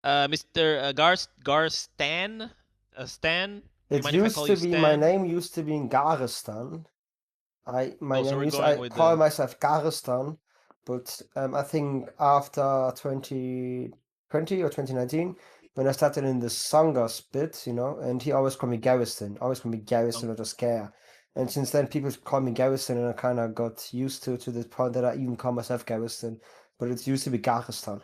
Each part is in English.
Mr. Garestan, Stan. Do you It mind if I used call to you be, my Stan? name used to be in Garestan. My Oh, so name we're is, going I with call the. myself Garestan, but I think after 2020 or 2019, when I started in the Sangas bit, and he always called me Garestan, always called me Garestan or just Gare. And since then, people call me Garestan, and I kind of got used to the point that I even call myself Garestan, but it used to be Garestan.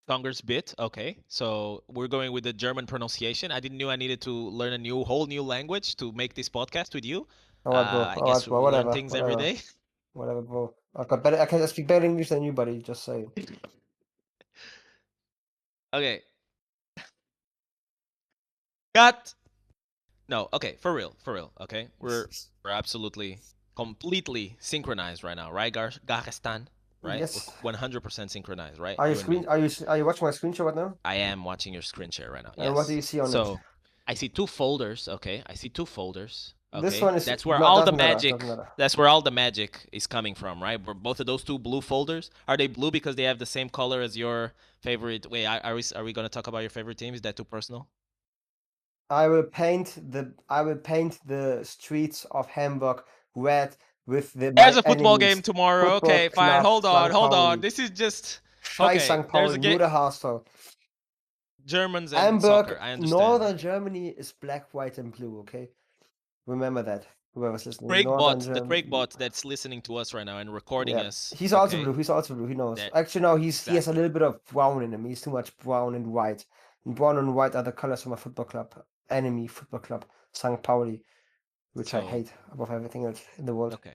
Congress bit. Okay, so we're going with the German pronunciation. I didn't know I needed to learn a whole new language to make this podcast with you. Alright, bro. I guess Alright, we bro. learn Whatever. things every Whatever. day. Whatever, bro. I got better. I can speak better English than you, buddy. Just saying. Okay, cut. No, okay, for real, for real. Okay, we're absolutely, completely synchronized right now, right, Garestan? Right, we're Yes. 100% synchronized, right? Are you You and me. Are you watching my screenshot right now? I am watching your screen share right now. And what do Yes. you see on it? So I see two folders. Okay, I see two folders. This Okay, one is that's where not all the doesn't matter. magic. Doesn't matter. That's where all the magic is coming from, right? Where both of those two blue folders, are they blue because they have the same color as your favorite? Wait, are we gonna talk about your favorite team? Is that too personal? I will paint the streets of Hamburg red with There's my a football game enemies. tomorrow. Football Okay, fine. Club Hold on, St. hold on. Pauli. This is just Scheiß okay. St. There's Pauli, a nur game. der HSV. Germans and Hamburg, soccer. I understand. Northern Germany is black, white, and blue, okay? Remember that. Whoever's listening. Northern The Germany. Craig bot that's listening to us right now and recording Yeah, us. he's also blue. Okay, He's also blue. He knows. that Actually, no. He has a exactly. little bit of brown in him. He's too much brown and white. And brown and white are the colors of my football club, enemy football club, St. Pauli, which I So hate above everything else in the world. okay.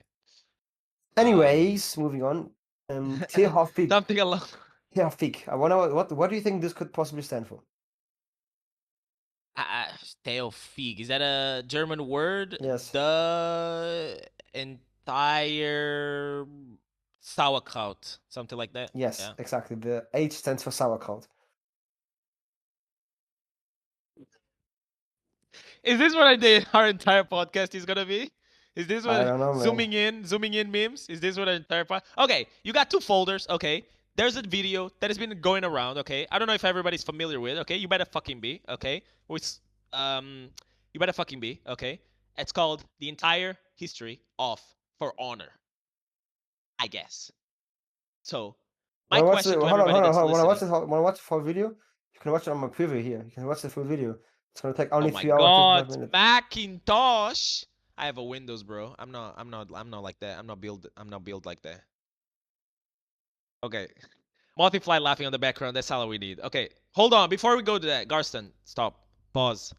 Um, Anyways, moving on. Tierhofpik. something along. Tierhofpik. I wonder what do you think this could possibly stand for? Theofig. Is that a German word? Yes. The entire sauerkraut, something like that. Yes, Yeah. exactly. The H stands for sauerkraut. Is this what I did? Our entire podcast is gonna be? Is this I what don't know, man. zooming in memes? Is this what our entire Okay, you got two folders. Okay, there's a video that has been going around. Okay, I don't know if everybody's familiar with. Okay, you better fucking be. Okay, with you better fucking be. Okay, it's called the entire history of For Honor. I guess. So, my Wanna watch the question to hold on, everybody hold on, that's hold on. listening. Wanna watch the full video? You can watch it on my preview here. You can watch the full video. It's gonna take Oh only my 3 hours, 55 God, minutes. Macintosh! I have a Windows, bro. I'm not like that. I'm not built like that. Okay. Multiply laughing on the background. That's all we need. Okay. Hold on. Before we go to that, Garston, stop. Pause.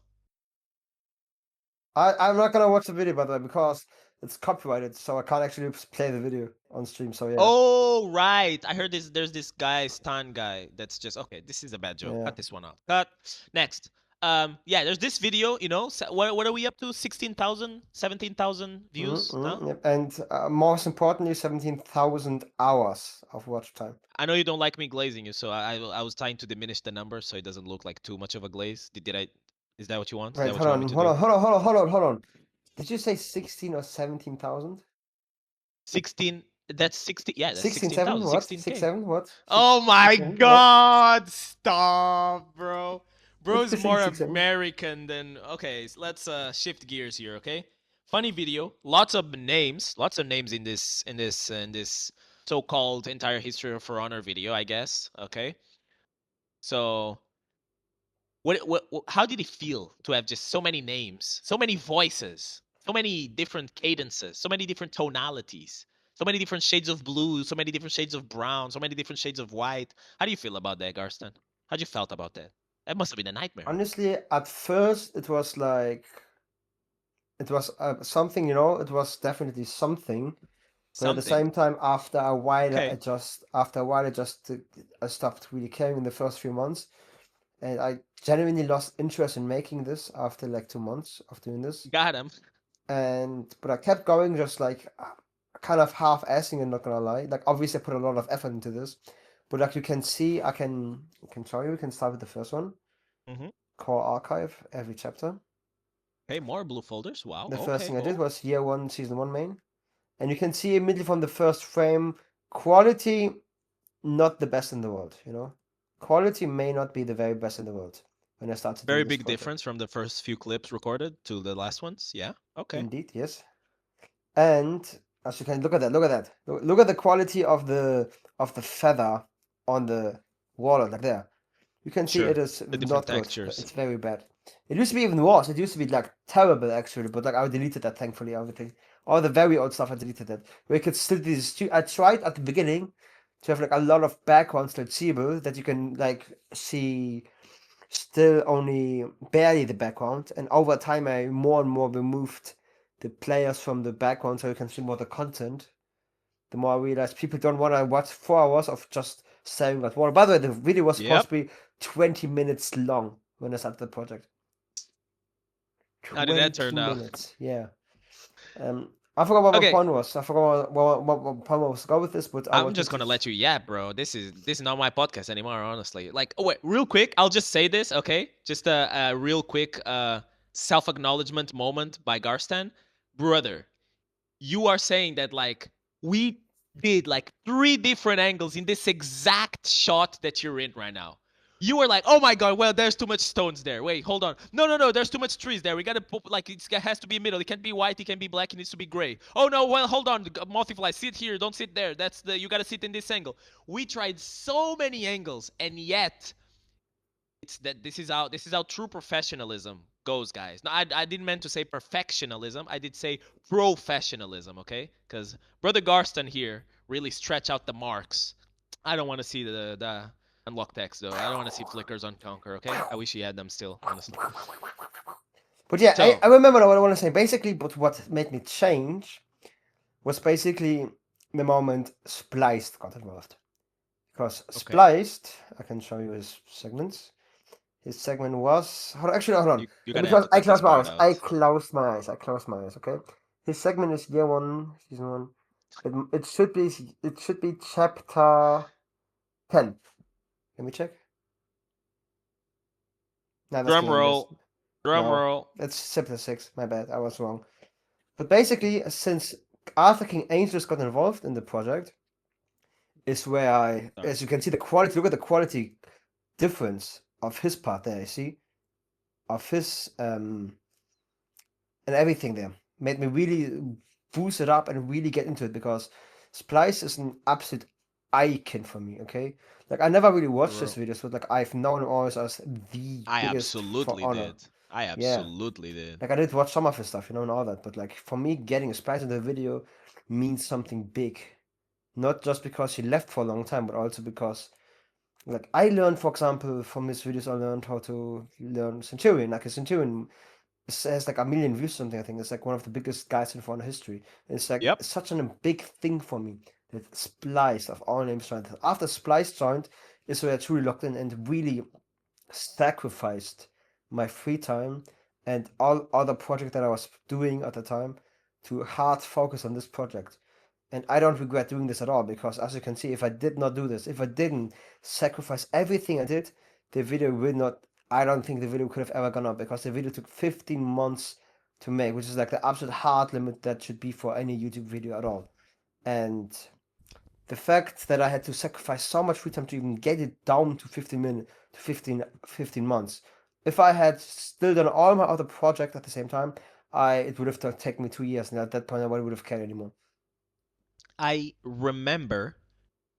I'm not gonna watch the video by the way because it's copyrighted, so I can't actually play the video on stream. So yeah, Oh, right. I heard this. There's this guy, Stan guy, that's just okay. This is a bad joke. yeah. Cut this one off. Cut. Next. Yeah. There's this video. What are we up to? 16,000, 17,000 views now. Yep. And most importantly, 17,000 hours of watch time. I know you don't like me glazing you, so I was trying to diminish the number so it doesn't look like too much of a glaze. Did I? Is that what you want? Is Wait, that what hold you want me on, to hold do? on, hold on, hold on, hold on, hold on. Did you say 16 or 17,000? 16. That's 60. Yeah, that's 16, 7? 16,000. What? 6, 16K. 7? What? 6, Oh my 6, 7? What? God! Stop, bro. It's Bro's saying more 6, 7. American than. Okay, so let's shift gears here. Okay, funny video. Lots of names. Lots of names in this so-called entire history of For Honor video. I guess. Okay. So how did it feel to have just so many names, so many voices, so many different cadences, so many different tonalities, so many different shades of blue, so many different shades of brown, so many different shades of white? How do you feel about that, Garston? How'd you felt about that? That must have been a nightmare. Honestly, at first it was like it was something, it was definitely something. But at the Something. same time, Okay. I stopped really caring in the first few months, and I genuinely lost interest in making this after like 2 months of doing this. Got him. But I kept going, just like kind of half-assing it, not gonna lie. Like obviously, I put a lot of effort into this, but like you can see, I can show you. We can start with the first one, Mm-hmm. core archive, every chapter. Okay, more blue folders. Wow. The first Okay. thing I did Oh. was year one, season one main, and you can see immediately from the first frame, quality not the best in the world, you know. Quality may not be the very best in the world when I started Very doing this big difference project. from the first few clips recorded to the last ones. Yeah. Okay. Indeed, yes. And as you can look at that, look at that. Look at the quality of the feather on the wallet, like there. You can see it Sure. is The different not good. textures. It's very bad. It used to be even worse. It used to be like terrible actually, but like I deleted that thankfully. Everything, all the very old stuff I deleted it. Where you could still do this. I tried at the beginning to have like a lot of backgrounds legible that you can like see still only barely the background, and over time I more and more removed the players from the background so you can see more the content. The more I realized people don't want to watch 4 hours of just staring at water. By the way, the video was supposed Yep. to be 20 minutes long when I started the project. How did that 20 turn out? minutes, yeah. I forgot what my Okay. point was. I forgot what point I was to go with this, but I I'm just wanted to. gonna let you yap, bro. This is not my podcast anymore, honestly. Like, oh wait, real quick, I'll just say this, okay? Just a real quick self acknowledgement moment by Garstan, brother. You are saying that like we did like 3 different angles in this exact shot that you're in right now. You were like, oh my god, well, there's too much stones there. Wait, hold on. No, no, no, there's too much trees there. We gotta put, like, it has to be middle. It can't be white, it can be black, it needs to be gray. Oh no, well, hold on. Multiply, sit here, don't sit there. That's the, you gotta sit in this angle. We tried so many angles, and yet it's that this is how true professionalism goes, guys. No, I didn't meant to say perfectionism. I did say professionalism, okay? Because brother Garston here really stretch out the marks. I don't want to see the unlock text though. I don't want to see flickers on Conquer, okay? I wish he had them still, honestly. But yeah, So I remember what I want to say. Basically, but what made me change was basically the moment Spliced got involved. Because okay, Spliced, I can show you his segments. His segment was. Actually, hold on. you Let me gotta have close. to I cut this closed my part eyes. I out. closed my eyes. I closed my eyes. Okay. His segment is year one, season one. It should be. It should be chapter 10. Let me check. No, that's the Drum youngest. roll, drum No, roll. it's chapter 6. My bad. I was wrong. But basically, since Arthur King Angels got involved in the project, is where I, Sorry. as you can see, the quality. Look at the quality difference of his part there. You see, of his and everything there made me really boost it up and really get into it because Splice is an absolute icon for me. Okay, like I never really watched his Bro, videos, but like I've known him always as the I biggest for absolutely honor. did. I Yeah, absolutely did. like I did watch some of his stuff, you know, and all that. But like for me, getting Splice in the video means something big. Not just because he left for a long time, but also because like I learned, for example, from his videos, I learned how to learn Centurion. Like a Centurion has like a million views, something. I think it's like one of the biggest guys in Foreign history. It's like Yep. such a big thing for me that Splice of all names joined. After Splice joined, is where I truly locked in and really sacrificed my free time and all other project that I was doing at the time to hard focus on this project. And I don't regret doing this at all because, as you can see, if I did not do this, if I didn't sacrifice everything I did, the video would not. I don't think the video could have ever gone up because the video took 15 months to make, which is like the absolute hard limit that should be for any YouTube video at all. And the fact that I had to sacrifice so much free time to even get it down to 15 minutes to 15 months. If I had still done all my other projects at the same time, I it would have taken me 2 years, and at that point I would have cared anymore. I remember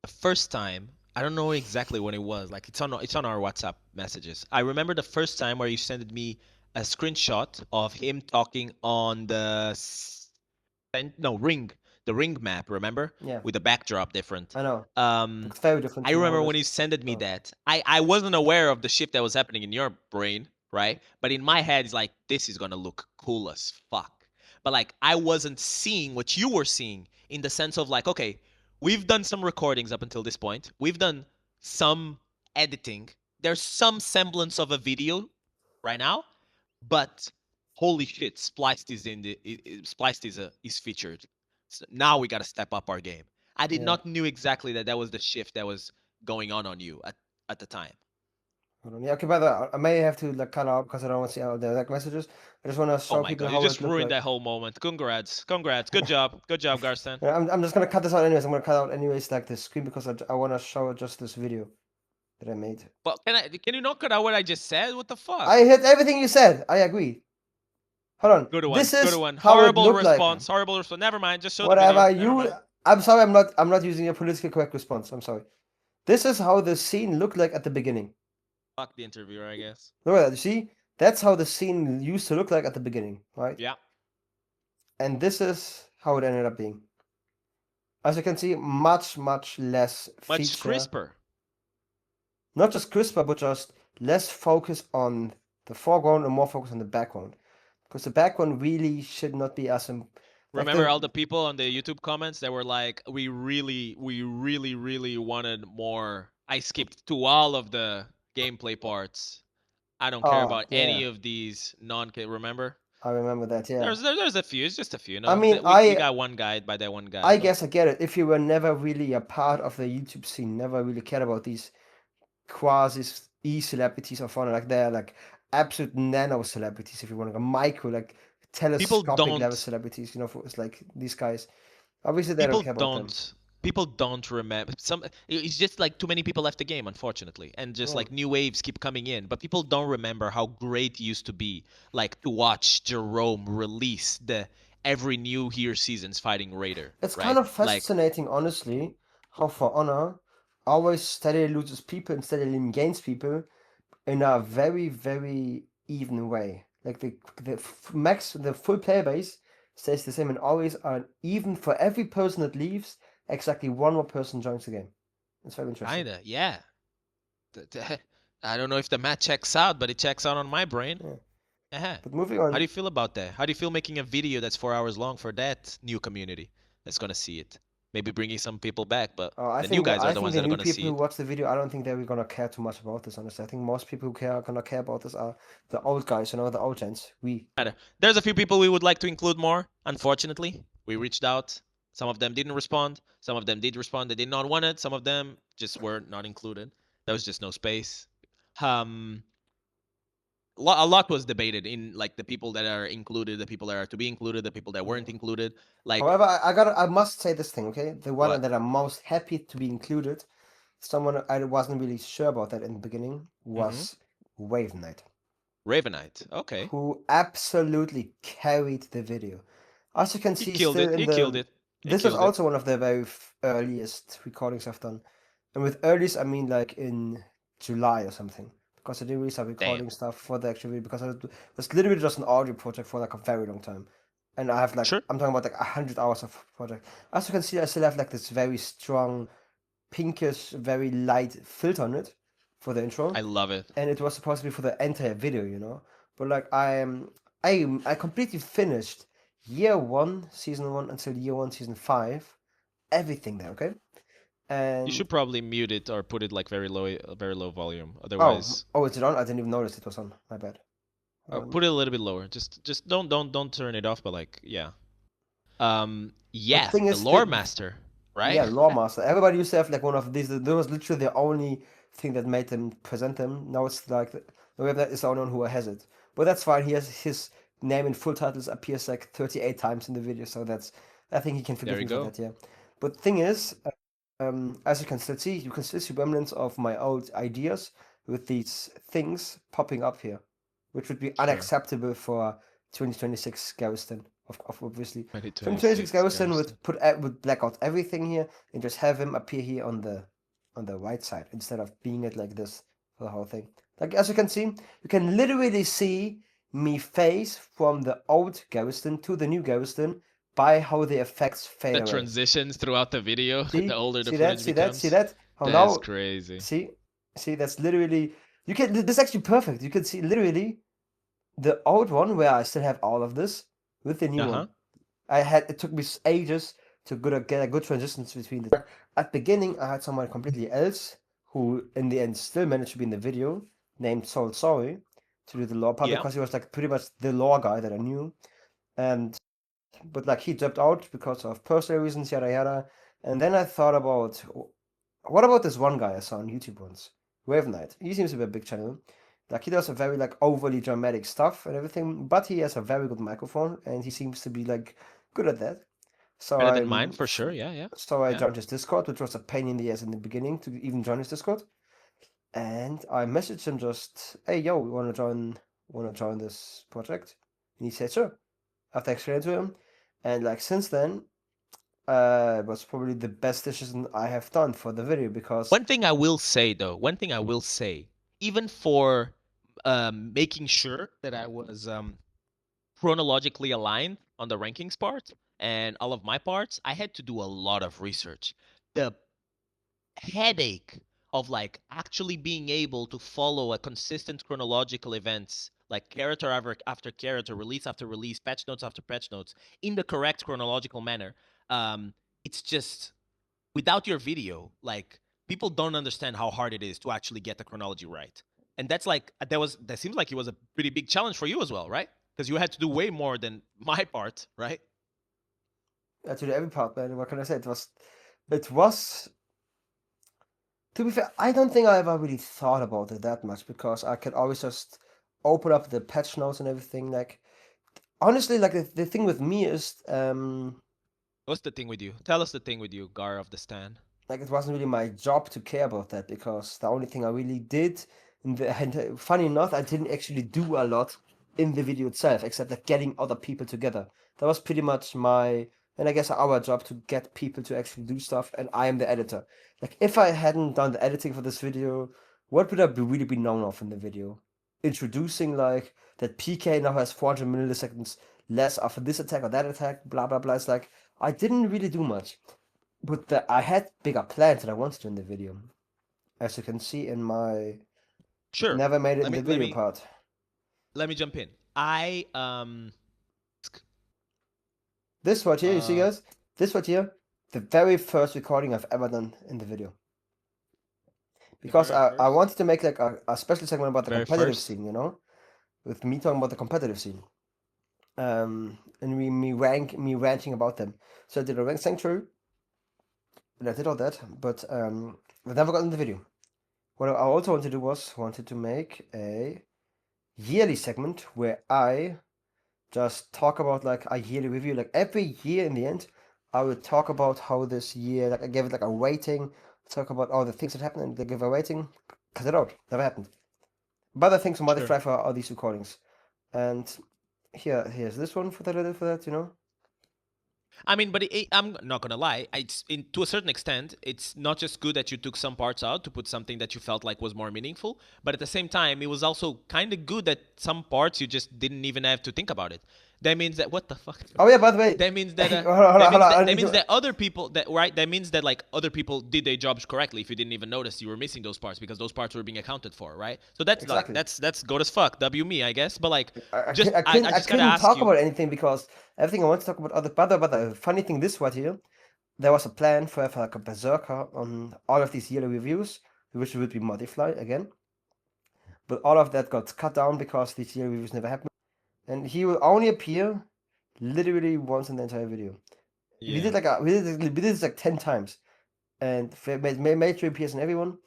the first time. I don't know exactly when it was. Like it's on our WhatsApp messages. I remember the first time where you sent me a screenshot of him talking on no ring, the ring map. Remember, Yeah, with the backdrop different. I know. Um, Looks very different I to remember nowadays. when you sent me Oh, that. I wasn't aware of the shift that was happening in your brain, right? But in my head, it's like this is gonna look cool as fuck. But like I wasn't seeing what you were seeing in the sense of like, okay, we've done some recordings up until this point. We've done some editing. There's some semblance of a video right now, but holy shit, Spliced is in the Spliced is featured. So now we got to step up our game. I did yeah. not knew exactly that that was the shift that was going on you at the time. Hold on. Yeah, okay, by the way, I may have to like cut out because I don't want to see all the like messages. I just want to Oh show my people god, you how it just looked ruined like. that whole moment. Congrats. Congrats. Good job. Good job, Garstan. Yeah, I'm just gonna cut this out anyways. I'm gonna cut out anyways like the screen because I want to show just this video that I made. But can you not cut out what I just said? What the I fuck? heard everything you said. I agree. Hold on. Good one. This Good is one. how it Horrible looked like. response. Horrible response. Never mind. Just show the video. Whatever Never you. mind. I'm sorry. I'm not using your politically correct response. I'm sorry. This is how the scene looked like at the beginning. Fuck the interviewer, I guess. Look at that. You see? That's how the scene used to look like at the beginning, right? Yeah. And this is how it ended up being. As you can see, much less Much feature. crisper. Not just crisper, but just less focus on the foreground and more focus on the background. Because the background really should not be as like Remember the all the people on the YouTube comments that were like, we really wanted more. I skipped to all of the gameplay parts. I don't care oh about any yeah, of these remember? I remember that. Yeah, There's a few. It's just a few. You I know, mean, we got one guide by that one guy, I but guess I get it. If you were never really a part of the YouTube scene, never really cared about these quasi celebrities or fun like they're like absolute nano celebrities, if you want, like a micro, like people telescopic level don't celebrities. You know, for it's like these guys. Obviously, they don't people care about them. don't remember some. It's just like too many people left the game, unfortunately, and just Yeah. like new waves keep coming in, but people don't remember how great it used to be, like to watch Jerome release the every new here seasons fighting Raider, It's kind right? of Like fascinating, honestly, how For Honor always steadily loses people and steadily gains people in a very even way. Like the full player base stays the same and always are even for every person that leaves, exactly one more person joins the game. It's very interesting. kinda, yeah. I don't know if the math checks out, but it checks out on my brain. Yeah. Uh-huh. But moving How do on, you feel about that? How do you feel making a video that's 4 hours long for that new community that's gonna see it? Maybe bringing some people back, but the new guys are I the think ones the that are new gonna people see who it. watch the video, I don't think they're gonna care too much about this. Honestly, I think most people who are gonna care about this are the old guys, you know, the old gens. There's a few people we would like to include more. Unfortunately, we reached out. Some of them didn't respond. Some of them did respond. They did not want it. Some of them just were not included. There was just no space. Um, a lot was debated in like the people that are included, the people that are to be included, the people that weren't included. Like However, I must say this thing, okay? The one what? that I'm most happy to be included, someone I wasn't really sure about that in the beginning, Mm-hmm. was Wave Knight, Ravenite. Okay, who absolutely carried the video. As you can he see, killed still it. in He killed the it. He this was killed it. also one of the very earliest recordings I've done, and with earliest I mean like in July or something, because I didn't really start Damn. recording stuff for the actual video because it was literally just an audio project for like a very long time, and I have like Sure. I'm talking about like 100 hours of project. As you can see, I still have like this very strong pinkish, very light filter on it for the intro, I love it. and it was supposed to be for the entire video, you know. But like I completely finished year one, season one until year one, season five, everything there, okay? You And should probably mute it or put it like very low volume. Otherwise, is it on? I didn't even notice it was on. My bad. put it a little bit lower. Just don't turn it off. But like, yeah. But Yeah, thing the is, lore master, right? yeah, Law Master. Everybody used to have like one of these. That was literally the only thing that made them present them. Now it's like whoever is the only one who has it. But that's fine. He has his name in full titles appears like 38 times in the video, so that's I think he can There forgive you me for go. that. Yeah. But thing is, as you can still see remnants of my old ideas with these things popping up here, which would be Sure. unacceptable for 2026 Garestan. Of obviously, 2026 2026 Garestan Garrison. would black out everything here and just have him appear here on the right side instead of being it like this for the whole thing. Like as you can see, you can literally see me face from the old Garestan to the new Garestan by how the effects fade The away. transitions throughout the video, the See, older the see that, footage see that, see becomes. that. How That's now, crazy. see, see that's literally you can. This is actually perfect. You can see literally the old one where I still have all of this with the new Uh one. huh. It took me ages to get a good transition between the. At beginning, I had someone completely else who, in the end, still managed to be in the video, named Soul Sorry, to do the lore part Yeah. because he was like pretty much the lore guy that I knew, and but like he dropped out because of personal reasons, yada yada. And then I thought about what about this one guy I saw on YouTube once? Wave Knight. He seems to be a big channel. Like he does a very like overly dramatic stuff and everything, but he has a very good microphone and he seems to be like good at that. So Better than mine for sure. Yeah. I Yeah. joined his Discord, which was a pain in the ass in the beginning to even join his Discord. And I messaged him just, hey yo, we wanna join this project? And he said sure. After I explained to him. And like since then, it was probably the best decision I have done for the video because One thing I will say though, even for making sure that I was chronologically aligned on the rankings part and all of my parts, I had to do a lot of research. The headache of like actually being able to follow a consistent chronological events like character after character, release after release, patch notes after patch notes in the correct chronological manner. It's just without your video, like people don't understand how hard it is to actually get the chronology right. And that's like that seems like it was a pretty big challenge for you as well, right? Because you had to do way more than my part, right? I did every part, man. What can I say? It was. To be fair, I don't think I ever really thought about it that much because I could always just open up the patch notes and everything. Like honestly, like the thing with me is, What's the thing with you? Tell us the thing with you, Gar of the Stan. like it wasn't really my job to care about that because the only thing I really did and funny enough, I didn't actually do a lot in the video itself except like getting other people together. That was pretty much my and I guess our job to get people to actually do stuff and I am the editor. Like if I hadn't done the editing for this video, what would I really be known of in the video? Introducing like that PK now has 400 milliseconds less after this attack or that attack, blah blah blah. It's like I didn't really do much. But I had bigger plans that I wanted to in the video. As you can see in my Sure. never made it Let in me the let video me part. let me jump in. I This right here, you see uh guys? This right here, the very first recording I've ever done in the video. the Because very I first, wanted to make like a special segment about the very competitive first. scene, you know? With me talking about the competitive scene. And me ranting about them. So I did a rank sanctuary, and I did all that, but I never got in the video. What I also wanted to do was wanted to make a yearly segment where I just talk about like a yearly review. Like every year in the end, I would talk about how this year, like I gave it like a rating, talk about all the things that happened and they give a rating, cut it out. Never happened. But I think some Sure. multiply for all these recordings. And here's this one for that, you know. I mean, but I'm not gonna lie. It's to a certain extent, it's not just good that you took some parts out to put something that you felt like was more meaningful, but at the same time, it was also kind of good that some parts you just didn't even have to think about it. That means that what the fuck? Oh yeah, by the way, That means that hold on, hold on, hold on. I that need means to. that other people that right. That means that like other people did their jobs correctly. If you didn't even notice, you were missing those parts because those parts were being accounted for, right? So that's like Exactly. that's good as fuck. W me, I guess. But like, I, I, just couldn't, I couldn't I I just gotta couldn't ask talk you. about anything because everything I want to talk about other but the funny thing this right here, there was a plan for like a berserker on all of these yearly reviews, which would be Modify again. But all of that got cut down because these yearly reviews never happened. And he will only appear literally once in the entire video. We Yeah. did this like 10 times. And made sure he appears in everyone.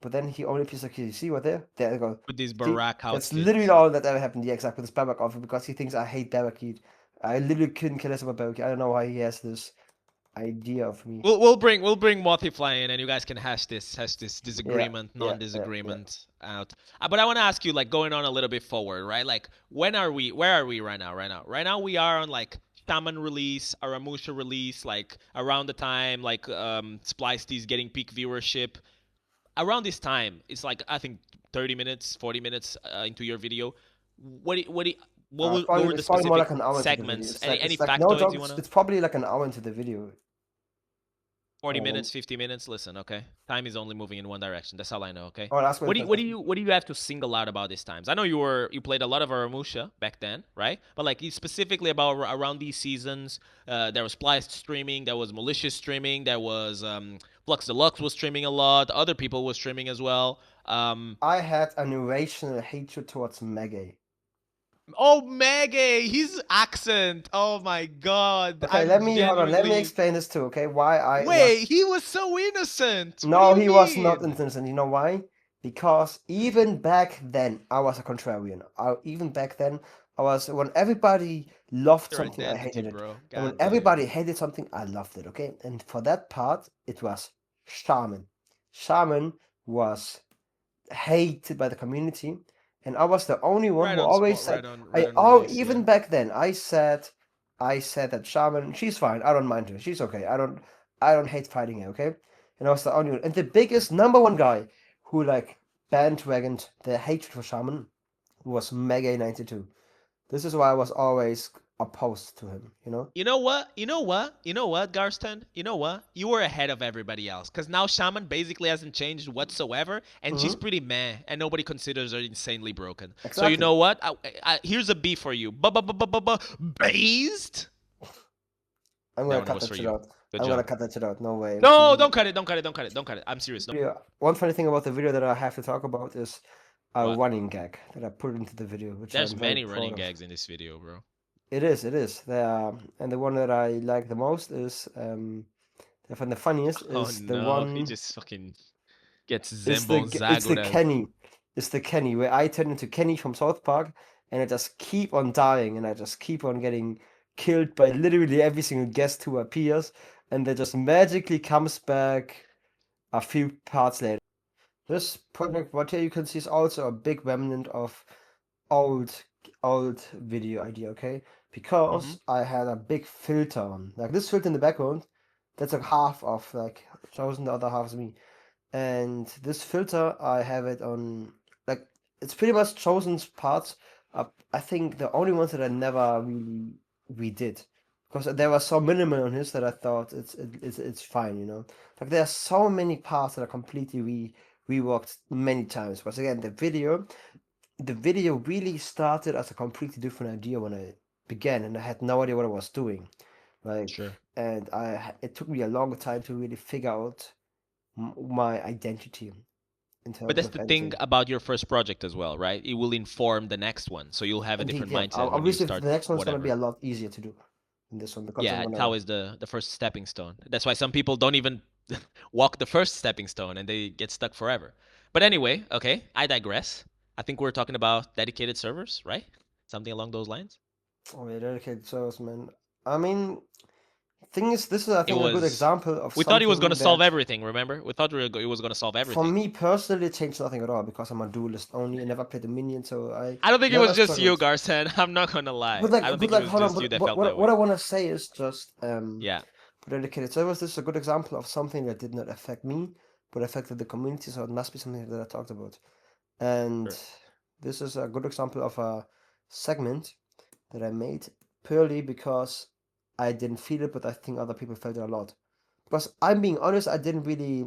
But then he only appears like you see what there I go. With this See, Barack that's outfit. literally all that ever happened. Yeah, exactly. This Babak outfit because he thinks I hate Babak. I literally couldn't care less about Babak. I don't know why he has this idea of me. We'll bring Multiply in, and you guys can hash this Yeah, disagreement, yeah. non-disagreement out. But I want to ask you, like, going on a little bit forward, right? Like, where are we right now? Right now we are on like Shaman release, Aramusha release, like around the time like Spliced is getting peak viewership. Around this time, it's like I think 30 minutes, 40 minutes into your video. What were the It's probably more specific like an hour into the video. segments? Any It's like no factoids joke. you wanna? It's probably like an hour into the video. 40 And minutes, 50 minutes. Listen, okay? Time is only moving in one direction. That's all I know, okay? oh, that's what it was. What do you have to single out about these times? I know you played a lot of Aramusha back then, right? But like specifically about around these seasons, there was Spliced streaming, there was Malicious streaming, there was Flux Deluxe was streaming a lot, other people were streaming as well. I had an irrational hatred towards Maggie. Oh, Maggie, his accent. Oh my god. Okay, I'm hold on. Let me genuinely explain this too. Okay, why I was Wait, he was so innocent. What do no, you he was not mean? innocent. You know why? because even back then I was a contrarian. Even back then I was, when everybody loved Your something, I identity, hated it, bro. and when God damn. everybody hated something, I loved it. Okay, and for that part, it was Shaman. Shaman was hated by the community, and I was the only one Right who on always spot. said, Right on oh, release. Yeah. even back then I said that Shaman, she's fine, I don't mind her, she's okay, I don't hate fighting her, okay. And I was the only one, and the biggest number one guy who like bandwagoned the hatred for Shaman was Mega 92. This is why I was always opposed to him, you know. You know what? You know what? You know what, Garston? You know what? You were ahead of everybody else. Because now Shaman basically hasn't changed whatsoever. And she's Mm-hmm. pretty meh. And nobody considers her insanely broken. So you Exactly. know what? Here's a B for you. Based? I'm That gonna one cut was that for shit you. out. Good I'm gonna job. cut that shit out. No way. No, don't cut it. Don't cut it. Don't cut it. Don't cut it. I'm serious. No. Yeah. One funny thing about the video that I have to talk about is a What? running gag that I put into the video, which There's I'm very many proud running of. gags in this video, bro. It is, it is. And the one that I like the most is, I find the funniest Oh is the no, he one, just fucking gets it's Zembon it's the Zagura. Kenny, it's the Kenny where I turn into Kenny from South Park, and I just keep on dying, and I just keep on getting killed by literally every single guest who appears, and they just magically comes back a few parts later. This project, what here you can see, is also a big remnant of old old video idea, okay? Mm-hmm. Because I had a big filter on. Like this filter in the background, that's like half of like chosen, the other half is me. And this filter, I have it on, like, it's pretty much chosen's parts. I think the only ones that I never really redid. Because there were so minimal on his that I thought it's fine, you know. Like there are so many parts that are completely reworked many times. But again, the video really started as a completely different idea when I began, and I had no idea what I was doing. Sure. Like, and it took me a long time to really figure out my identity in But terms that's of the thing editing. about your first project as well, right? It will inform the next one, so you'll have a Indeed, different yeah. mindset when you Obviously, start the next one's gonna be whatever. a lot easier to do than this one because I'm Yeah, it's gonna. always the first stepping stone. That's why some people don't even walk the first stepping stone and they get stuck forever. But anyway, okay, I digress. I think we're talking about dedicated servers, right? Something along those lines. Oh, yeah, dedicated servers, man. I mean, thing is, this is, I It think, a good was example of we thought it was going to something solve that, everything, remember? We thought it was going to solve for everything. me personally, it changed nothing at all because I'm a duelist only. I never played a minion, so I I don't think it never was just you, struggled. Garcen. I'm not going to lie. I don't think it was Hold on. just you But that felt that what way. I want to say is just, Yeah, for dedicated servers, this is a good example of something that did not affect me, but affected the community. So it must be something that I talked about. And sure. this is a good example of a segment that I made purely because I didn't feel it, but I think other people felt it a lot. Because I'm being honest, I didn't really.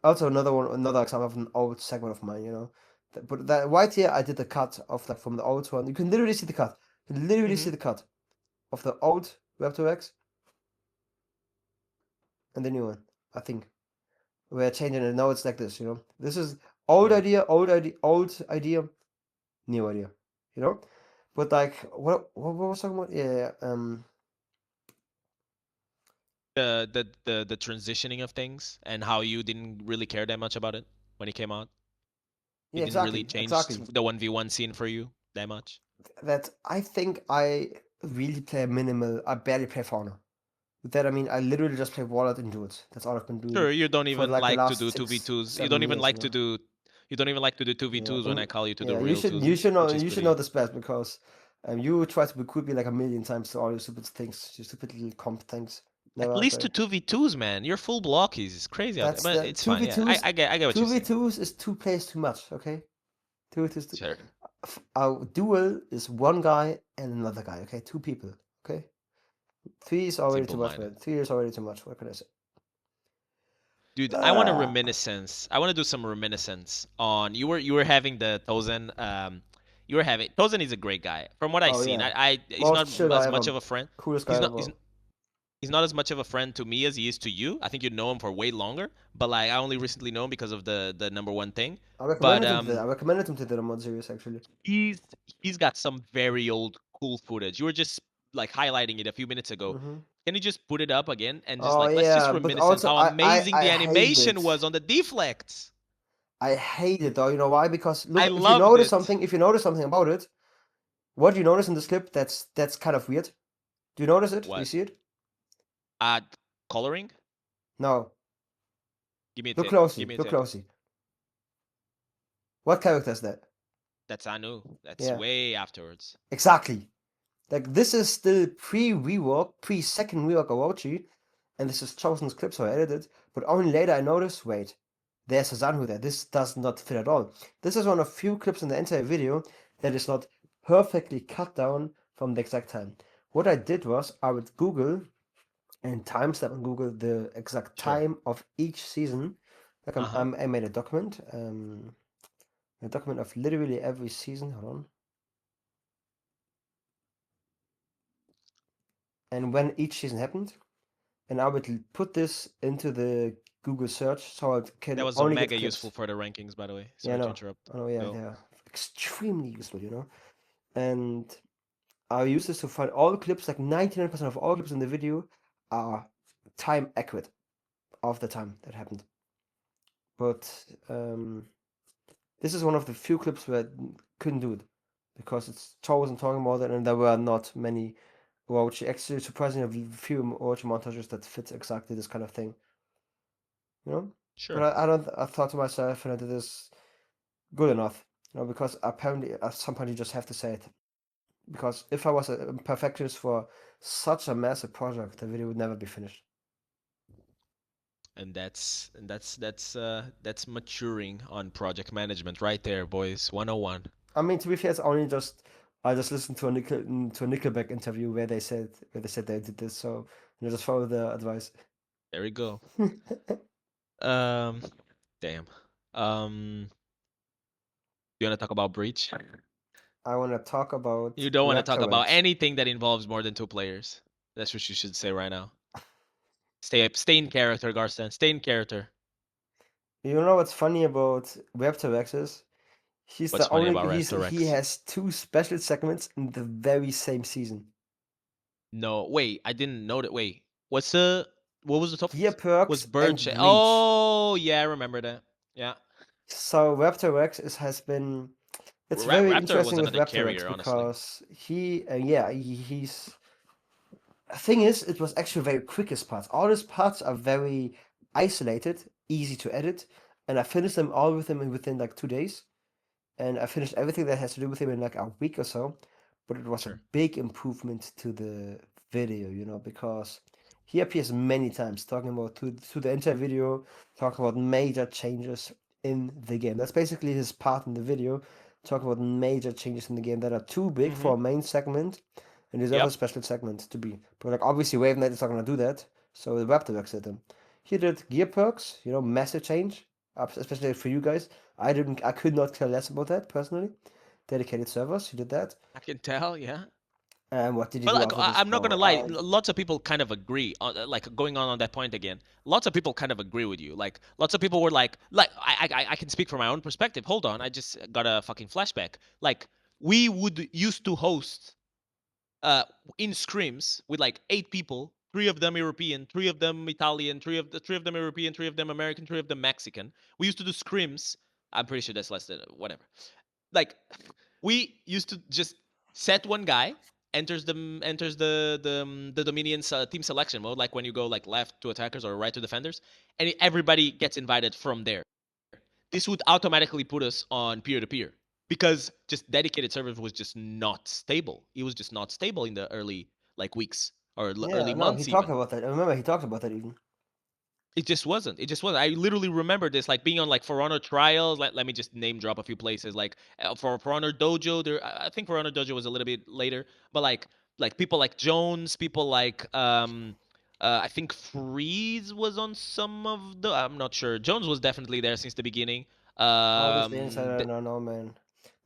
Also, another example of an old segment of mine, you know. But that right here, I did the cut of like from the old one. You can literally see the cut. You can literally Hmm. see the cut of the old Web2X and the new one. I think we're changing it now. It's like this, you know. This is Sure. old idea, new idea, you know. But like, what was I talking about? Yeah, The transitioning of things and how you didn't really care that much about it when it came out. It yeah, didn't really exactly, change exactly. the 1v1 scene for you that much. That I think I really play minimal. I barely play Fauna. With that, I mean I literally just play Wallet and Druids. That's all I've been doing Sure, you don't for even like the like to last do six, 2v2s. You don't seven even years, you like to know. do 2v2s when I Yeah, call you to the yeah. real You 2s, should know which is you should know pretty this best because you try to recruit me like a million times to all your stupid things, your stupid little comp things. at Never least answer to it. 2v2s, man. You're full blockies. It's crazy out there. That's But the it's two fine. v Yeah. twos. I get what Two you're v saying. twos is two plays too much. Okay, two is too. Sure. A duel is one guy and another guy. Okay, two people. Okay. Three is already Simple too much, minded. man. 3 is already too much. What can I say? Dude, I want to Ah, reminiscence. I want to do some reminiscence on you were having the Tozen you were having Tozen is a great guy. From what I oh seen, yeah, I he's most not chill guy as much ever, of a friend. coolest guy He's not ever. he's not as much of a friend to me as he is to you. I think you know him for way longer, but like I only recently know him because of the number one thing. But I recommended him to the mod series actually. he's he's got some very old cool footage. You were just like highlighting it a few minutes ago. Hmm. Can you just put it up again and just Oh like let's just yeah, but reminiscence also how amazing I the hate animation it. was on the deflects? I hate it though. You know why? Because I look, loved it. if you notice something about it, what do you notice in this clip? That's kind of weird. Do you notice it? Do you What? see it? Uh, coloring? No. Give me a Look tip. Give closely. me a Look tip. closely. What character is that? That's Anu. That's Yeah, way afterwards. exactly. Like this is still pre-rework, pre-second rework Orochi, and this is chosen clip, so I edited. But only later I noticed, wait, there's a Zanhu there. This does not fit at all. This is one of few clips in the entire video that is not perfectly cut down from the exact time. What I did was I would Google and timestamp on Google the exact Sure. time of each season. Like Uh-huh. I made a document of literally every season. Hold on. And when each season happened, and I would put this into the Google search so I That can was a only get mega useful clips. for the rankings, by the way. Yeah, Sorry to interrupt. I know, yeah, Go. they're extremely useful, you know. And I use this to find all the clips, like 99% of all clips in the video are time accurate of the time that happened. But this is one of the few clips where I couldn't do it because it's chosen talking about it, and there were not many Orochi. Actually, surprisingly, few Orochi montages that fit exactly this kind of thing. You know. But Sure. I don't. I thought to myself, and I did this good enough, you know, because apparently at some point you just have to say it. Because if I was a perfectionist for such a massive project, the video would never be finished. And that's maturing on project management right there, boys. 101. I mean, to be fair, it's only just I just listened to a Nickelback interview where they said they did this, so you know, just follow the advice. There we go. Um, damn. You want to talk about Breach? I want to talk about You don't want to talk about Raptor. anything that involves more than two players. That's what you should say right now. Stay in character, Garstan. Stay in character. You know what's funny about Raptor is? What's funny about He Raptor? has two special segments in the very same season. No, wait, I didn't know that. Wait, what was the top? Gear Was perks Birch? and breach. Oh yeah, I remember that. Yeah, So Raptor has been. It's very Raptor was interesting with another Raptor carrier, honestly. because he's. The thing is, it was actually very quickest parts. All his parts are very isolated, easy to edit, and I finished them all with him within like 2 days. And I finished everything that has to do with him in like a week or so. But it was a Sure. big improvement to the video, you know, because he appears many times talking about to the entire video, talking about major changes in the game. That's basically his part in the video, talking about major changes in the game that are too big Mm-hmm. for a main segment and deserve a Yep. special segment to be. But like obviously Wave Knight is not gonna do that, so the Raptor did them. He did gear perks, you know, massive change, especially for you guys. I could not care less about that personally. Dedicated servers, he did that. I can tell. Yeah. And what did he But do like, after this? I'm not gonna Bro, lie. Lots of people kind of agree on, like, going on that point again. Lots of people kind of agree with you. Like, lots of people were like I can speak from my own perspective. Hold on, I just got a fucking flashback. Like, we would used to host uh in scrims with like 8 people, 3 of them European, 3 of them Italian, three of them European, 3 of them American, 3 of them Mexican. We used to do scrims. I'm pretty sure that's less than whatever. Like, we used to just set one guy, enters the Dominion's team selection mode, like when you go like left to attackers or right to defenders, and everybody gets invited from there. This would automatically put us on peer to peer because just dedicated servers was just not stable. It was just not stable in the early like weeks or yeah, early no, he months talked even. about that. I remember he talked about that even. It just wasn't. It just wasn't. I literally remember this, like being on like For Honor trials. Let me just name drop a few places. Like for Honor Dojo, there I think For Honor Dojo was a little bit later, but like people like Jones, people like I think Freeze was on some of the. I'm not sure. Jones was definitely there since the beginning. All these things, I The don't know, man.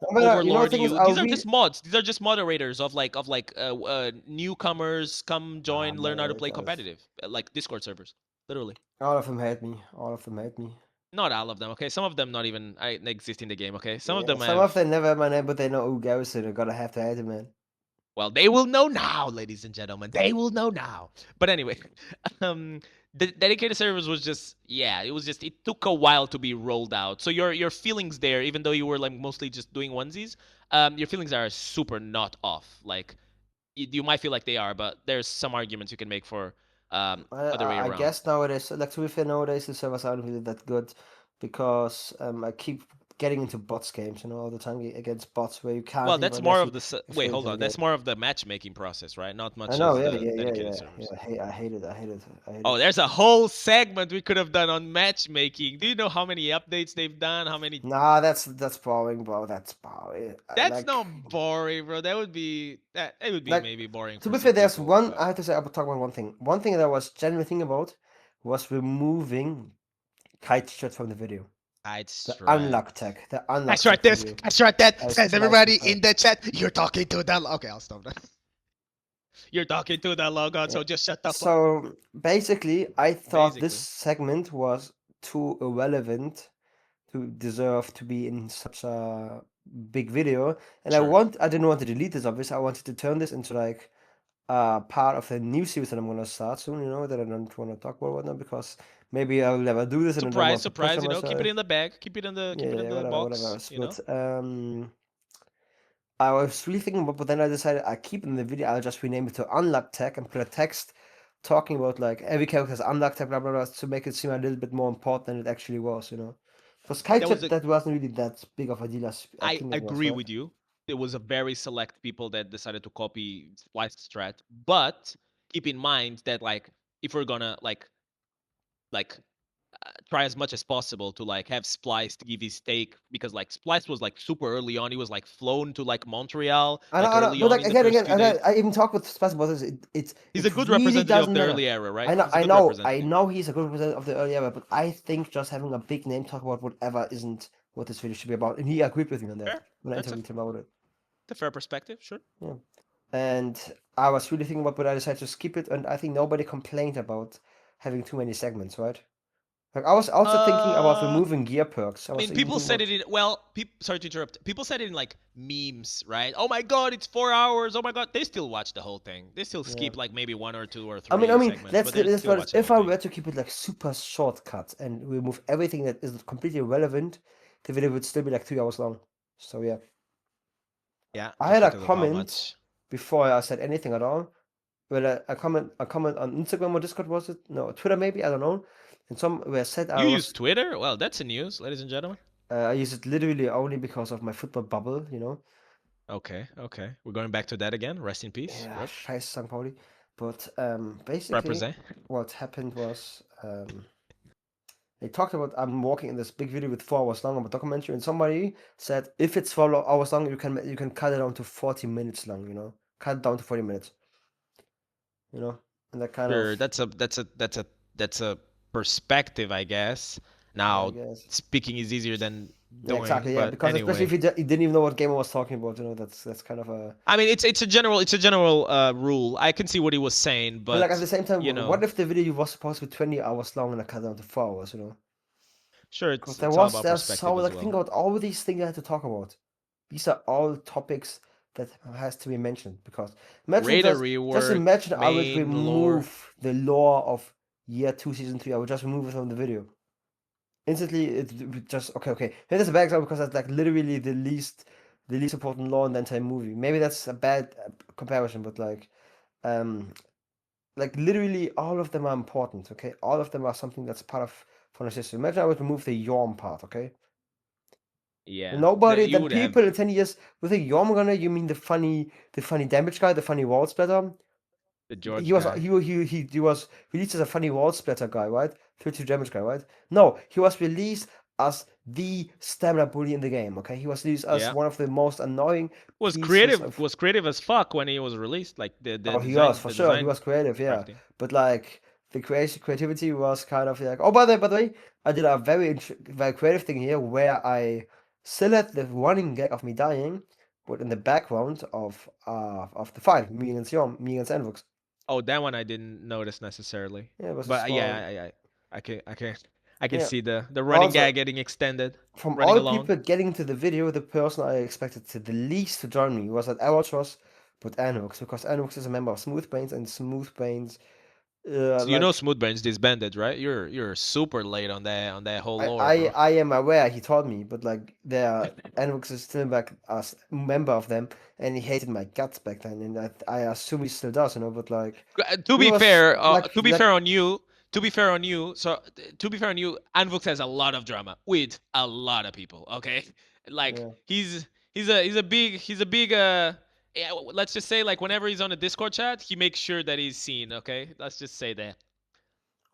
But you know, the Overlord thing is, you. These are just mods. These are just moderators of newcomers come join, learn how to man, play competitive, like Discord servers, literally. all of them hate me. All of them hate me. Not all of them, okay? Some of them not even exist in the game, okay? Some of Yeah, them some of have. them never have my name, but they know who Garrison. I gotta have to hate him, man. Well, they will know now, ladies and gentlemen. They will know now. But anyway, um, the dedicated servers was just it was just it took a while to be rolled out. So your feelings there, even though you were like mostly just doing onesies, your feelings are super not off. Like you might feel like they are, but there's some arguments you can make for other way I around. guess nowadays, like to be fair, nowadays the servers aren't really that good because I keep getting into bots games, all the time against bots where you can't Well, that's even more of actually the wait. explain Hold into the on. That's game. more of the matchmaking process, right? Not I much know, as yeah, the yeah, yeah, dedicated yeah, servers. yeah. I hate it. I hate it. I hate Oh, it. there's a whole segment we could have done on matchmaking. Do you know how many updates they've done? How many? Nah, that's boring, bro. That's boring. That's not boring, bro. That would be that. It would be Like maybe boring to for be fair, some there's people, one but I have to say. I will talk about one thing. One thing that I was genuinely thinking about was removing kite shot from the video. that's The right. unlock tag. The unlock That's right. tag This. video. That's right. That I says slightly everybody prefer. in the chat. You're talking to that. Okay, I'll stop that. You're talking to that logout, Yeah. so just shut the fuck. So basically, I thought this Basically, segment was too irrelevant to deserve to be in such a big video, and sure. I didn't want to delete this. Obviously, I wanted to turn this into like part of a new series that I'm gonna start soon. That I don't want to talk about right now because maybe I'll never do this, and I don't Surprise, want to push surprise. on You know, keep it myself. in the bag. Yeah, Keep it in yeah, the whatever, whatever. box. You know. But I was really thinking about, but then I decided I keep in the video. I'll just rename it to unlock tag and put a text talking about like every character has unlock tag, blah blah blah, to make it seem a little bit more important than it actually was. For That was Skychat, a. that wasn't really that big of a deal as I I think it was, agree right? with you. There was a very select people that decided to copy Splice Strat, but keep in mind that like if we're gonna like try as much as possible to like have Splice to give his take because like Splice was like super early on. He was like flown to like Montreal like I know, early but on like in the first again, few days. I even talk with Spice about this. He's a It good really representative of doesn't the matter. early era, right? He's a I good know, I representative. know he's a good representative of the early era, but I think just having a big name talk about whatever isn't what this video should be about. And he agreed with me on that Fair. when I That's interviewed him about it. a fair perspective. Sure. Yeah. And I was really thinking about, but I decided to skip it, and I think nobody complained about having too many segments, right? Like I was also thinking about Uh, removing gear perks. I I was mean, even people thinking said about. it in sorry to interrupt. People said it in like memes, right? Oh my god, it's 4 hours. Oh my god, they still watch the whole thing. They still Yeah. skip like maybe one or two or I three mean, segments, but they that's still what it is. watch the If whole I thing. were to keep it like super shortcut and remove everything that is completely irrelevant, the video would still be like 3 hours long. So yeah, Yeah, I just had a because of how comment much. before I said anything at all. Well, a comment on Instagram or Discord, was it? No, Twitter maybe, I don't know. And some where said I You use was Twitter? Well, that's a news, ladies and gentlemen. I use it literally only because of my football bubble. Okay, okay. We're going back to that again. Rest in peace. Yeah, Rip. scheiß St. Pauli. But basically, Represent. what happened was they talked about I'm walking in this big video with 4 hours long of a documentary, and somebody said if it's 4 hours long, you can cut it down to 40 minutes long. Cut it down to 40 minutes. And that kind Sure, of that's a perspective, I guess. yeah, I Now, guess. speaking is easier than Yeah, doing, exactly. Yeah, but because especially if anyway. you didn't even know what game I was talking about, that's kind of a. I mean, it's a general rule. I can see what he was saying, But like at but the same time, you what know, if the video was supposed to be 20 hours long and I cut it down to 4 hours? sure, Because it's all about there's so perspective as like think well. about all these things I had to talk about. These are all topics that has to be mentioned because imagine Radar just rework, imagine I would main lore. remove the lore of year 2 season 3. I would just remove it from the video. Instantly it would just okay. Here's a bad example because that's like literally the least important lore in the entire movie. Maybe that's a bad comparison, but like literally all of them are important, okay? All of them are something that's part of the system. Imagine I would remove the Yorm part, okay? Yeah, Nobody, you then would have people in 10 years with a Yorm gunner, you mean the funny damage guy, the funny wall splatter? the He George was guy. he was released as a funny wall splatter guy, right? 32 damage guy, right? No, he was released as the stamina bully in the game, okay? He was released as Yeah, one of the most annoying was pieces creative. of. Was creative as fuck when he was released. Like the Oh, he was design, for the sure. He design was creative, yeah. crafting. But like the creativity was kind of like. Oh, by the way, I did a very creative thing here where I still had the running gag of me dying, but in the background of the fight, me against Yom, me against Envox. Oh, that one I didn't notice necessarily. Yeah, it was a But small. yeah, I can Yeah. see the running Also, gag getting extended, from running all along. people getting to the video, the person I expected to the least to join me was that Avatros, but Anvox, because Anvox is a member of Smooth Brains, and Smooth Brains, So you know like Smoothbrain's disbanded, right? You're super late on that whole I, lore, I bro. I am aware he told me, but like there Anvox is still like a member of them, and he hated my guts back then, and I assume he still does, but like To he be was fair, like to be fair on you, to be fair on you, so to be fair on you, Anvux has a lot of drama with a lot of people. Okay, like yeah. he's a big yeah, let's just say like whenever he's on a Discord chat, he makes sure that he's seen. Okay, let's just say that.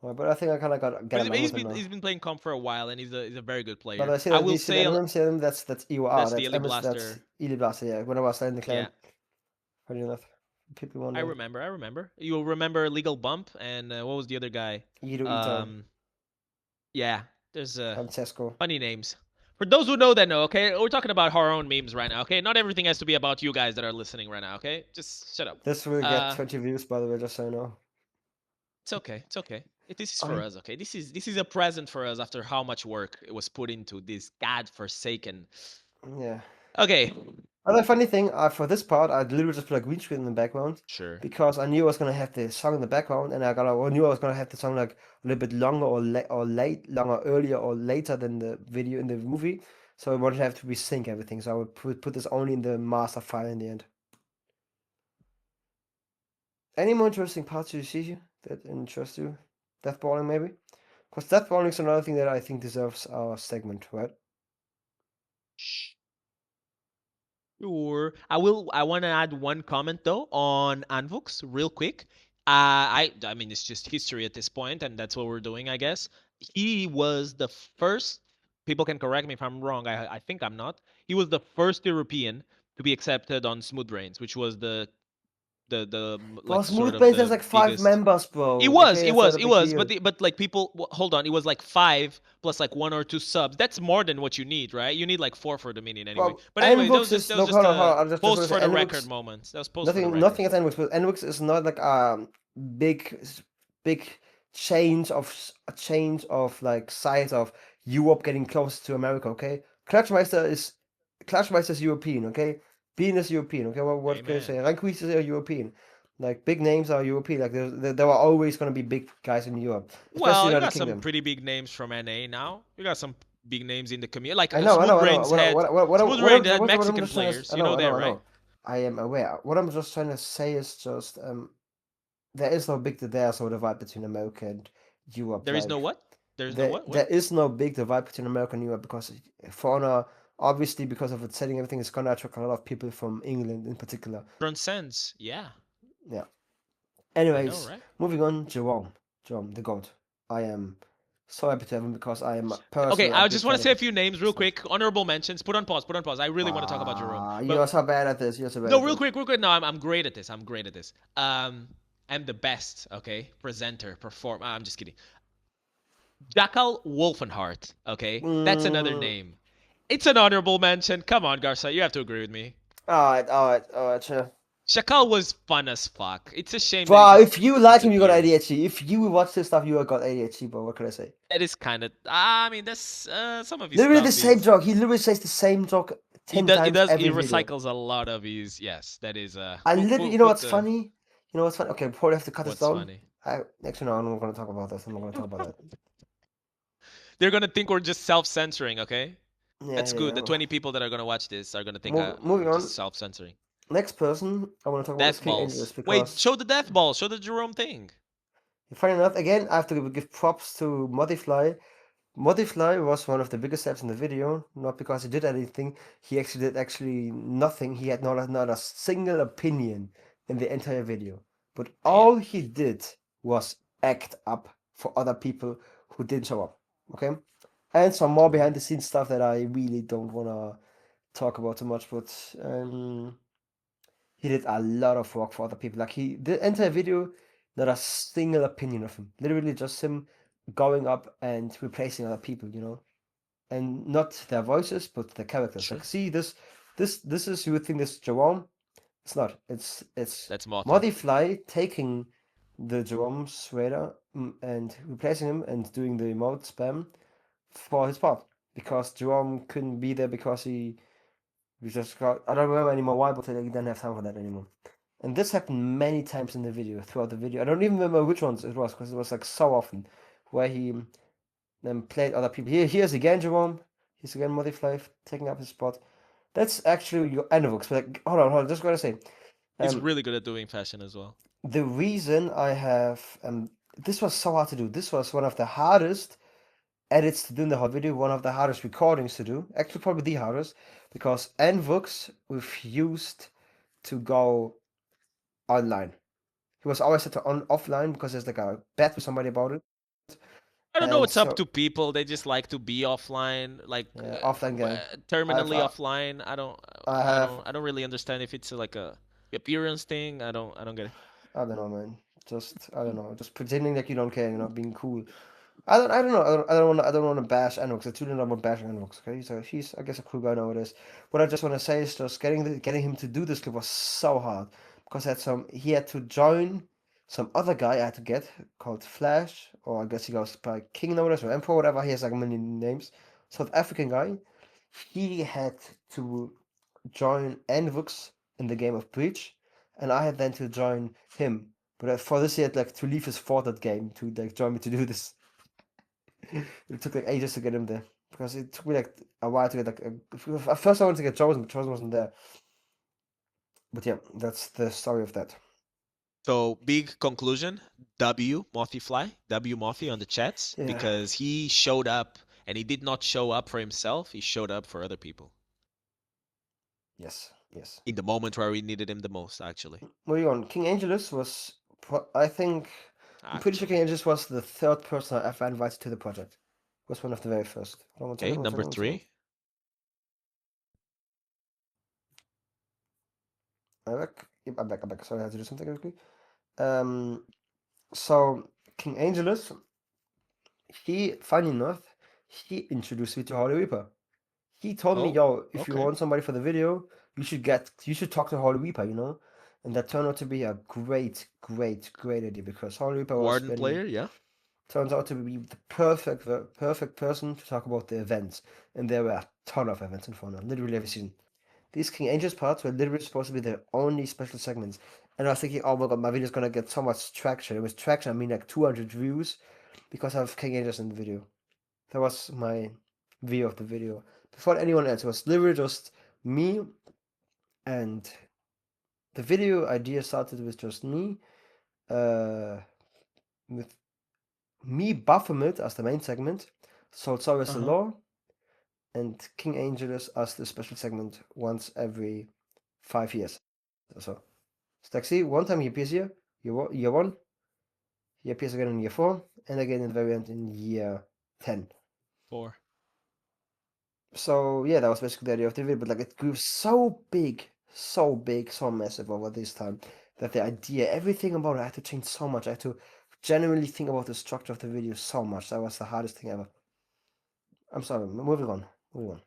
Well, but I think I kind of got get But along he's with him been now. he's been playing comp for a while, and he's a very good But player. I see I that will you see the say enemy serum, that's EOR, that's the that's Illy MS, that's Blaster. Elite Blaster, yeah. When I was in the Yeah, clan, funny enough, people I wonder. remember. I remember. You'll remember Legal Bump and what was the other guy? Ido Ito, Um, Yeah, there's Francesco. funny names. For those who know that know, okay, we're talking about our own memes right now, okay? Not everything has to be about you guys that are listening right now, okay? Just shut up. This will get Uh, 20 views, by the way, just so you know. it's okay. It's okay. This is for I, us, okay? This is a present for us after how much work it was put into this god-forsaken. yeah. Okay, Another funny thing, for this part, I literally just put a green screen in the background sure. because I knew I was gonna have the song in the background, and I knew I was gonna have the song like a little bit longer or late, longer earlier or later than the video in the movie. So I wanted to have to resync everything. So I would put this only in the master file in the end. Any more interesting parts you see here that interest you? Death bowling, maybe? Because death bowling is another thing that I think deserves our segment, right? Sure. I want to add one comment though on Anvux real quick. I mean it's just history at this point, and that's what we're doing, I guess. He was the first. People can correct me if I'm wrong. I think I'm not. He was the first European to be accepted on Smooth Brains, which was the Bro, like sort Smooth of Brains has the like 5 biggest. members, It bro. was, Okay, it that's not was, a it big was, deal. but like people, hold on, it was like five plus like one or two subs. That's more than what you need, right? You need like four for the minion anyway. Well, But anyway, Nvox that is was no, just hold on, hold a on. I just post want to for say the record Nvox. moments. That was post for the record. Nothing at Nvox, but Nvox is not like a big, big change of like size of Europe getting closer to America. Okay, Clutchmeister is European. Okay, Bean is European. Okay, what can I say? Amen. Ranquist is European. Like big names are European. Like there are always gonna be big guys in Europe, especially Well, you United got some Kingdom. pretty big names from NA now. You got some big names in the community. Like I know, I know, I know. Smooth Brains had What I'm Mexican just trying to, players. I You know, know I that, know, I right? know. I am aware. What I'm just trying to say is just there is no big there's no divide between America and Europe. There is no Like what? There's no there what? there What? is no big divide between America and Europe because For Honor, obviously because of its setting, everything is gonna attract a lot of people from England in particular. Transcends. Yeah, Yeah. I know, Anyways, right? moving on, Jerome, the GOAT. I am so happy to have him because I am Okay, personally a I big just want fan to of say a his few names real stuff. quick. Honorable mentions. Put on pause. Put on pause. I really want to talk about Jerome. You're But so bad at this. You're so bad no, at this. real quick. No, I'm great at this. I'm great at this. I'm the best. Okay, presenter, perform. I'm just kidding. Jackal Wolfenheart. Okay, that's another Mm, name. It's an honorable mention. Come on, Garza, you have to agree with me. all right, sure. Shakal was fun as fuck. It's a shame that he Bro, just if you like him, you got disappeared. ADHD. If you watch this stuff, you got ADHD, bro. What can I say? That is kind of. I mean, that's some of his Literally the stuff same is. joke. He literally says the same joke He 10 does. He times does. He every video. recycles a lot of his. Yes, that is. And We'll literally, we'll you know put what's the. funny? You know what's funny? Okay, before we have to cut this What's down, funny? actually, no, I'm not going to talk about this. I'm not going to talk about that. They're gonna think we're just self-censoring. Okay, Yeah, that's yeah, good. The yeah. 20 people that are gonna watch this are gonna think Moving I'm just on. self-censoring. Next person I want to talk about is Death King Angelus balls. Wait, because, show the death ball. Show the Jerome thing. funny enough, again, I have to give props to Modifly. Modifly was one of the biggest steps in the video, not because he did anything, he actually did nothing. He had not a single opinion in the entire video. But Damn. all he did was act up for other people who didn't show up. Okay? And some more behind the scenes stuff that I really don't wanna talk about too much, but he did a lot of work for other people. Like the entire video, not a single opinion of him. Literally just him going up and replacing other people. And not their voices, but their characters. Like, Sure. see this is, you would think this is Jerome. It's not. It's That's Mothra. Modifly taking the Jerome's radar and replacing him and doing the emote spam for his part. Because Jerome couldn't be there because he just got, I don't remember anymore why, but he didn't have time for that anymore. And this happened many times in the video, throughout the video. I don't even remember which ones it was, because it was like so often, where he played other people. Here's again Jerome. He's again Modiflife taking up his spot. That's actually your Envox. But like, hold on, just gotta say, He's um, really good at doing fashion as well. the reason I have this was so hard to do. This was one of the hardest edits to do in the whole video, one of the hardest recordings to do. Actually, probably the hardest, because Envox refused to go online. He was always set to on offline because there's like a bet with somebody about it. I don't know And what's up so to people. They just like to be offline, like offline game. I've terminally offline. I don't, I I have don't, I don't really understand if it's like a appearance thing. I don't get it. I don't know, man. Just I don't know. Just pretending like you don't care, being cool. I don't know. I don't want to bash Anox. I truly don't want to bash Anox. Okay, so he's I guess a cool guy nowadays. What I just want to say is just getting him to do this clip was so hard because he had to join some other guy I had to get called Flash, or I guess he goes by King nowadays or Emperor, whatever. He has like many names. South African guy. He had to join Envox in the game of Breach, and I had then to join him. But for this, he had like to leave his Fortnite game to like join me to do this. It took like ages to get him there because it took me like a while to get like. At first, I wanted to get Chosen, but Chosen wasn't there. But yeah, that's the story of that. So big conclusion: W Mothifly, W Mothy on the chats Yeah. because he showed up and he did not show up for himself. He showed up for other people Yes. Yes. in the moment where we needed him the most. Actually, Moving on. King Angelus was. I think. I'm pretty sure King actually, Angelus was the third person I ever invited to the project. Was one of the very first. Hold on one okay. second. One Number second. One second. three. I'm back. Yep, I'm back. I'm back. Sorry, I had to do something quickly. Um. So King Angelus, funny enough, he introduced me to Holy Reaper. He told me, Oh, yo, if you okay. want somebody for the video, you should talk to Holy Reaper. And that turned out to be a great, great, great idea because Holy Reaper was Warden been player, yeah. turns out to be the perfect person to talk about the events. And there were a ton of events in Fauna, literally every season. These King Angels parts were literally supposed to be the only special segments. And I was thinking, oh my god, my video's gonna get so much traction. It was traction, I mean like 200 views because I have King Angels in the video. That was my view of the video. Before anyone else, it was literally just me, and the video idea started with just me, uh, with me Baphomet as the main segment, Soul as the Uh-huh. law, and King Angelus as the special segment once every 5 years or so. So like, see, one time he appears here, year one, he appears again in year 4, and again in the very end in year 10. Four. So yeah, that was basically the idea of the video, but like it grew so big, so big, so massive over this time that the idea, everything about it, I had to change so much. I had to genuinely think about the structure of the video so much. That was the hardest thing ever. I'm sorry, moving on. Moving on.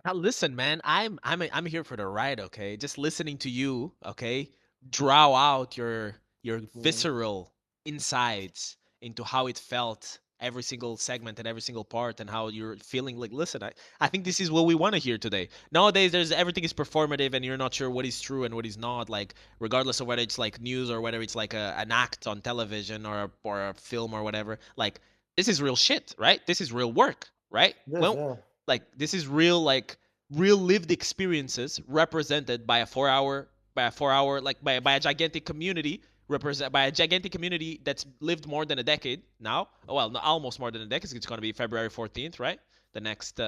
Now listen, man, I'm here for the ride, okay? Just listening to you, okay? Draw out your Yeah. visceral insights into how it felt every single segment and every single part and how you're feeling like listen, I think this is what we want to hear today. Nowadays there's everything is performative and you're not sure what is true and what is not, like regardless of whether it's like news or whether it's like an act on television or a film or whatever. Like this is real shit, right? This is real work, right? This, Well, yeah. like this is real, like real lived experiences represented by a 4 hour like by a gigantic community, represent by a gigantic community that's lived more than a decade now. Well, almost more than a decade. It's going to be February 14th, right? The next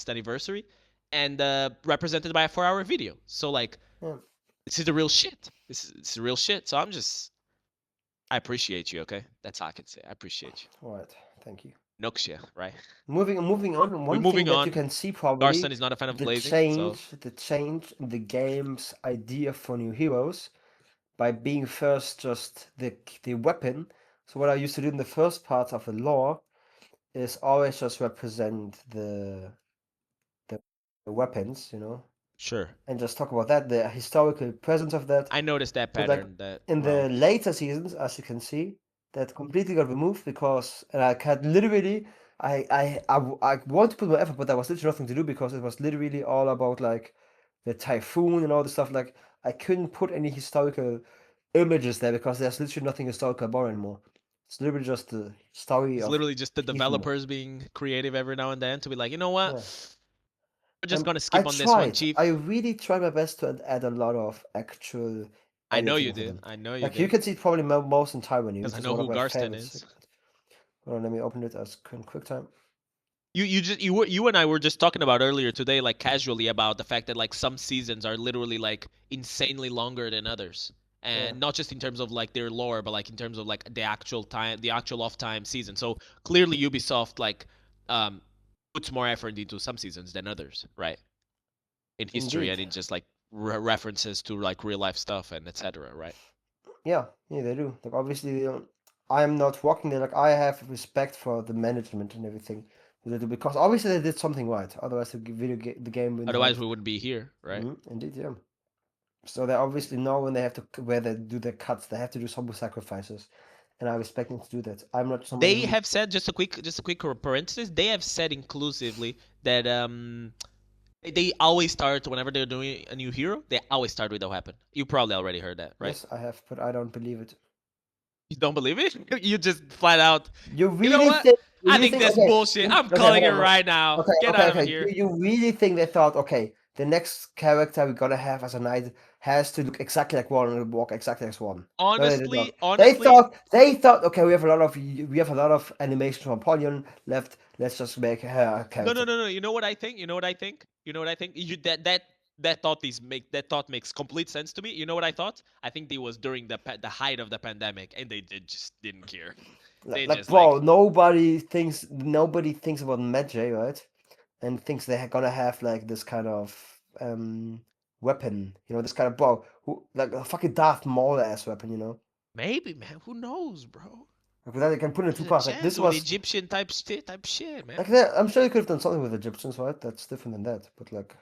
anniversary, and represented by a 4 hour video. So like Yeah. this is the real shit. This is real shit. So I appreciate you. Okay, that's all I can say. I appreciate you. All right. Thank you. Noxia, right? Moving on. We're One thing moving that you on. can see probably Garston is not a fan of the blazing, so change, the change in the game's idea for new heroes by being first just the weapon. So what I used to do in the first part of the lore is always just represent the weapons, sure. and just talk about that, the historical presence of that. I noticed that But like pattern that in the route. later seasons, as you can see, that completely got removed because and I had literally I want to put more effort, but there was literally nothing to do because it was literally all about like the typhoon and all the stuff. Like I couldn't put any historical images there because there's literally nothing historical about it anymore. It's literally just the story It's of literally just the people. developers being creative every now and then to be like, you know what? Yeah. We're just gonna I skip on this one, tried. chief. I really tried my best to add a lot of actual I know you editing to did. them. I know you Like you did. can see it probably most in Taiwan, Because which I is know one of who my Garston favorite is. segments. Hold on, let me open it as quick time. You and I were just talking about earlier today, like casually, about the fact that like some seasons are literally like insanely longer than others, Yeah, and not just in terms of like their lore, but like in terms of like the actual time, the actual off time season. So clearly, Ubisoft like um puts more effort into some seasons than others, right? In history indeed. and in just like references to like real life stuff and etc. Right? Yeah, they do. Like obviously, they don't, I'm not working there. Like I have respect for the management and everything they do because obviously they did something right. Otherwise, the game wouldn't Otherwise, have. we wouldn't be here, right? Indeed, yeah. So they obviously know when they have to where they do their cuts, they have to do some sacrifices, and I respect them to do that. I'm not somebody They who. have said just a quick parenthesis. They have said inclusively that they always start whenever they're doing a new hero. They always start with a weapon. You probably already heard that, right? Yes, I have, but I don't believe it. You don't believe it? You just flat out. You You know really what? think? You I really think think? that's Okay, bullshit. I'm okay, calling hold it on. right now. Okay, Get okay, out of okay. Do here. you really think they thought, okay, the next character we're gonna have as a knight has to look exactly like one and walk exactly like one? No, they did not. Honestly, They thought, okay, we have a lot of animation from Apollyon left. Let's just make her a no, no, character. no, no. You know what I think? You know what I think? You know what I think? That thought makes complete sense to me. You know what I thought? I think it was during the height of the pandemic, and they just didn't care. They Like, just bro, like nobody thinks about Medjay, right? And thinks they're gonna have like this kind of weapon, this kind of bro, who like a fucking Darth Maul ass weapon, maybe, man. Who knows, bro? Like that they can put in two There's a parts. Like chance this with was Egyptian type shit, man. like that. I'm sure you could have done something with Egyptians, right? That's different than that. But like,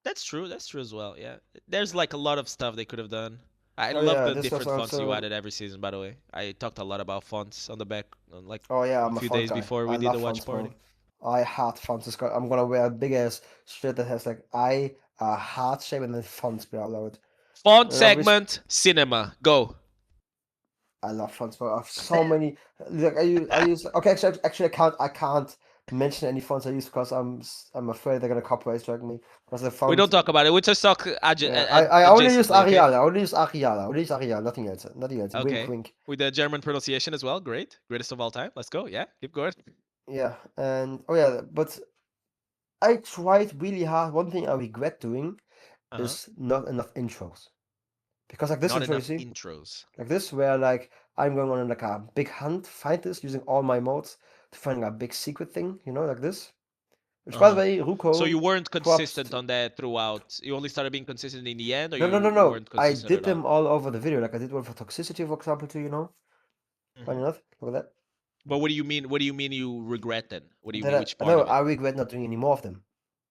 That's true. That's true as well. Yeah. There's like a lot of stuff they could have done. I oh love yeah, the this was different fonts you also. added every season. By the way, I talked a lot about fonts on the back, on like Oh yeah, a I'm a few font days guy. before I we did love the watch fonts, party. bro. I heart fonts. I'm gonna wear a big ass shirt that has like a heart shape and then fonts be out loud. Font And obviously, segment cinema go. I love fonts, bro. I have so many. Like I use. Okay, actually, I can't mention any fonts I use because I'm afraid they're gonna copyright strike me. Because the We font. don't talk about it. We just talk Yeah, I only use adjacently. Okay. Arial. I only use Arial. I only use Arial. Nothing else. Nothing else. Wink, Okay. wink. With the German pronunciation as well. Great. Greatest of all time. Let's go. Yeah. Keep going. Yeah, and oh yeah, but I tried really hard. One thing I regret doing Uh huh. is not enough intros. Because like this Not intro, you enough see, intros. like this, where like I'm going on like a big hunt, find this using all my modes to find a big secret thing, like this. Which, Uh by the huh. way, So you Ruko, weren't props. consistent on that throughout. You only started being consistent in the end, or No, no, no, you no. weren't I consistent did at all. them all over the video. Like I did one for toxicity, for example, too. Funny Hmm. enough, look at that. But what do you mean? What do you mean you regret then? What do you Then mean? Which I part no, of it? I regret not doing any more of them.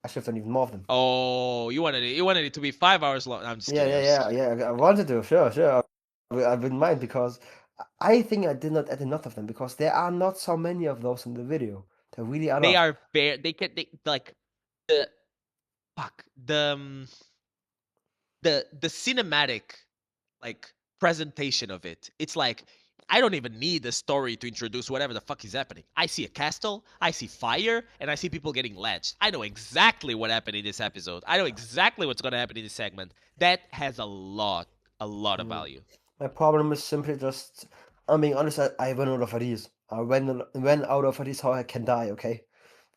I should have done even more of them. Oh, you wanted it to be 5 hours long. I'm just Yeah, kidding. yeah, I'm just yeah, kidding. yeah. I wanted to, sure, sure. I wouldn't mind because I think I did not add enough of them because there are not so many of those in the video. There really are They not. are fair. They like the fuck the cinematic like presentation of it. It's like I don't even need the story to introduce whatever the fuck is happening. I see a castle, I see fire, and I see people getting ledged. I know exactly what happened in this episode. I know exactly what's gonna happen in this segment. That has a lot of Mm. value. My problem is simply just, I'm being honest, I ran out of ideas. I ran out of ideas how I can die, okay?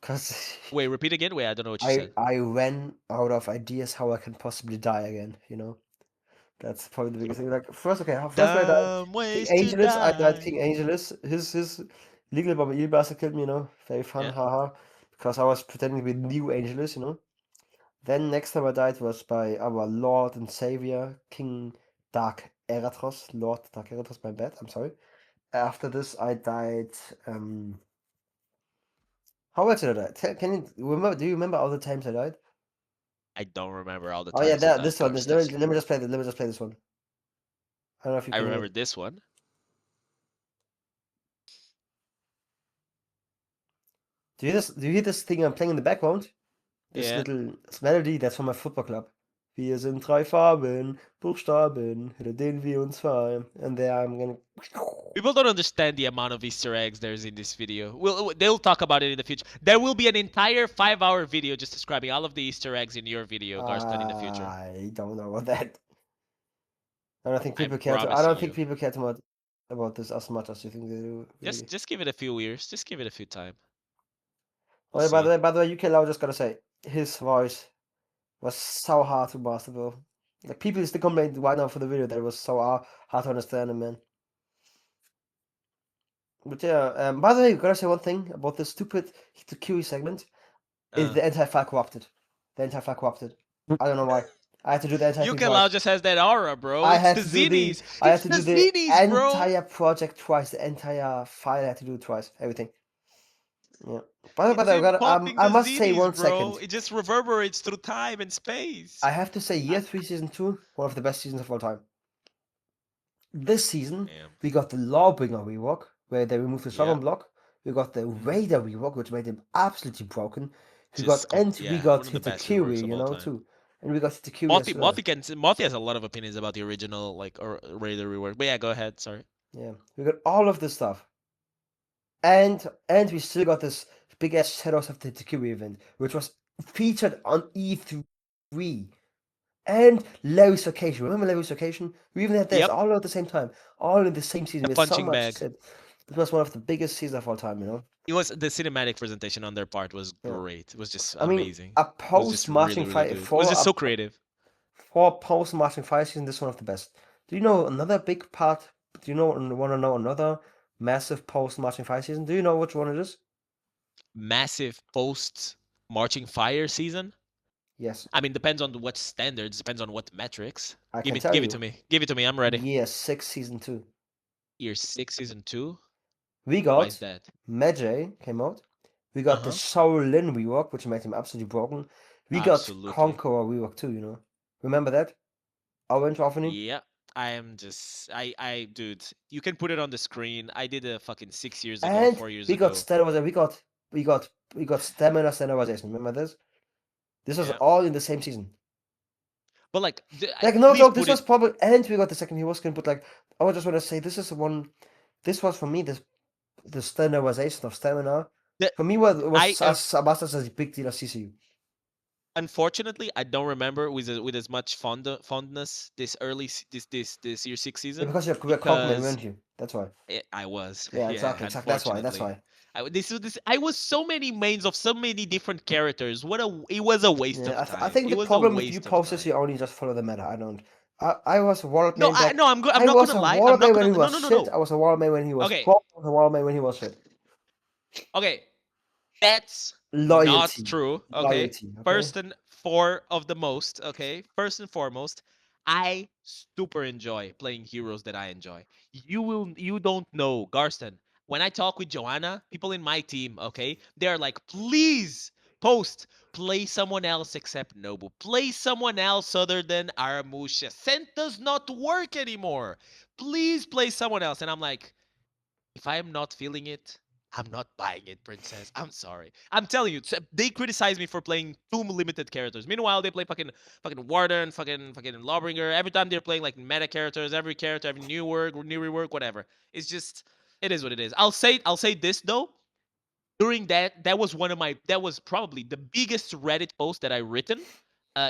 Because Wait, repeat again. Wait, I don't know what you I said. I ran out of ideas how I can possibly die again. That's probably the biggest thing. Like first, okay, first I died Dumb King ways to Angelus. I died die. King Angelus. His legal Baba bastard killed me. Very fun, Yeah. haha. Because I was pretending to be new Angelus. Then next time I died was by our Lord and Savior, King Dark Erathros. Lord Dark Erathros, my bad, I'm sorry. After this I died how else did I die? Can you remember do you remember all the times I died? I don't remember all the Oh yeah, times you died, this one. Let Karstens. me, let me just play let me just play this one. I don't know if you I can hear remember it. this one. Do you hear this thing I'm playing in the background? This Yeah. little melody that's from my football club. Wir sind 3 Farben, Buchstaben, hinter denen wir uns vereinen. And there I'm gonna... People don't understand the amount of Easter eggs there's in this video. They'll talk about it in the future. There will be an entire 5-hour video just describing all of the Easter eggs in your video, Garstan, in the future. I don't know about that. I don't think people care. I promising don't think you. people care too much about this as much as you think they do. Really. Just give it a few years. Just give it a few time. Oh, by the way, UK Lau, just gotta say, his voice was so hard to master, bro. Like, people still complain right now for the video that it was so hard to understand him, man. But yeah, by the way, gotta say one thing about this stupid QE segment. Is the entire file corrupted. The entire file corrupted. I don't know why. I had to do the entire thing UK Lau twice. just has that aura, bro. I It's had the to do the zinies. I had It's to the do the zinies, bro. entire project twice. The entire file I had to do it twice. Everything. Yeah. By the way, I must say 1 second. It just reverberates through time and space. I have to say, Year 3 Season 2, one of the best seasons of all time. This season, Damn. we got the Lawbringer rework, where they removed the Southern Yeah. block. We got the Raider rework, which made him absolutely broken. We Just got one of the best reworks Hitakiri, of you all know, time. too. And we got Hitakiri as well. Mothi has a lot of opinions about the original, like, or Raider rework. But yeah, go ahead. Sorry. Yeah, we got all of this stuff. And we still got this big ass Shadows of the Hitakiri event, which was featured on E3. And Larry's Vacation. Remember Larry's Vacation? We even had this all at the same time. All in the same season. The With so punching much bag. shit. It was one of the biggest seasons of all time, you know? It was the cinematic presentation on their part was great. It was just I mean, amazing. a post-marching fight it was just so creative. For post-marching fight season, this is one of the best. Do you know another big part? Do you know want to know another massive post-marching fight season? Do you know which one it is? Massive post-marching fire season? Yes. I mean, depends on what standards, depends on what metrics. Give it to me. Give it to me. I'm ready. Year 6 season 2. Year 6 season 2? We got Why is that? Medjay came out. We got the Shaolin rework, which made him absolutely broken. We got Conqueror rework too, you know. Remember that? Orange Orphanage? Yeah. Dude, you can put it on the screen. I did it fucking 6 years ago, and 4 years we ago. We got stamina standardization. Remember this? This was all in the same season. But like no, this was probably, and we got the second hero skin. But like, I just want to say, this is the one. This was for me the standardization of stamina. For me, was as a big deal as CCU. Unfortunately, I don't remember with as much fondness this year 6 season. Yeah, because you're Cogman, weren't you? That's why. I was. Yeah, exactly. That's why. I was so many mains of so many different characters. It was a waste of time. I think the problem with you posters, you only just follow the meta. I don't. I was a Warlock main back. I'm not gonna lie. I was a Warlock main when he was shit. I was a Warlock main when he was shit. Okay, that's loyalty. Not true. Okay. Loyalty, okay. First and foremost, I super enjoy playing heroes that I enjoy. You don't know, Garstan. When I talk with Joanna, people in my team, okay, they're like, please play someone else except Nobu. Play someone else other than Aramusha. Scent does not work anymore. Please play someone else. And I'm like, if I am not feeling it, I'm not buying it, princess. I'm sorry. I'm telling you, they criticize me for playing too limited characters. Meanwhile, they play fucking Warden, fucking Lawbringer. Every time they're playing like meta characters, every new rework, whatever. It's just, it is what it is. I'll say this though. During that was probably the biggest Reddit post that I written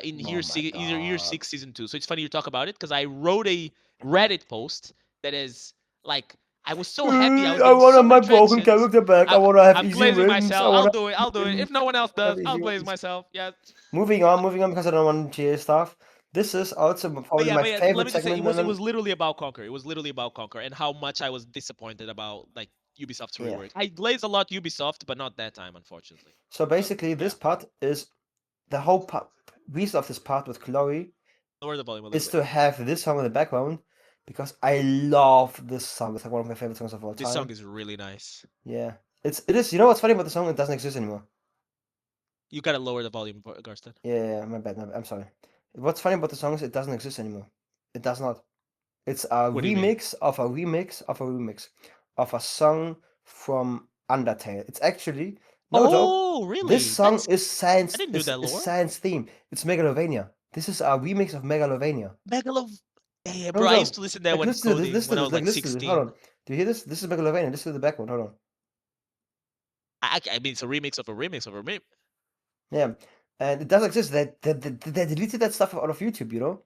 in year 6 season 2. So it's funny you talk about it because I wrote a Reddit post that is like, I was so happy. I want my broken character back. I want to have easy wins. Myself. I'll do it. If no one else does, I'll blaze myself. Yeah. Moving on because I don't want GA stuff. This is also probably my favorite segment. It was literally about Conquer. It was literally about Conquer and how much I was disappointed about like Ubisoft's rework. I glazed a lot Ubisoft, but not that time, unfortunately. So basically, this part is the whole reason of this part with Chloe is to have this song in the background. Because I love this song. It's like one of my favorite songs of all time. This song is really nice. Yeah. It is. You know what's funny about the song? It doesn't exist anymore. You gotta lower the volume, Garstan. Yeah, my bad. I'm sorry. What's funny about the song is it doesn't exist anymore. It does not. It's a remix of a remix of a remix of a song from Undertale. It's actually no joke. Really? This song is Sans. It's Sans theme. It's Megalovania. This is a remix of Megalovania. Megalov. Yeah, No, bro. I used no. to listen to that Like when listen to this. coding Listen to when I this. was Like like listen to this. Hold 16. on. Do you hear this? This is Megalovania. Listen to the background. Hold on. I mean, it's a remix of a remix of a remix. Yeah, and it does exist. They deleted that stuff out of YouTube. You know.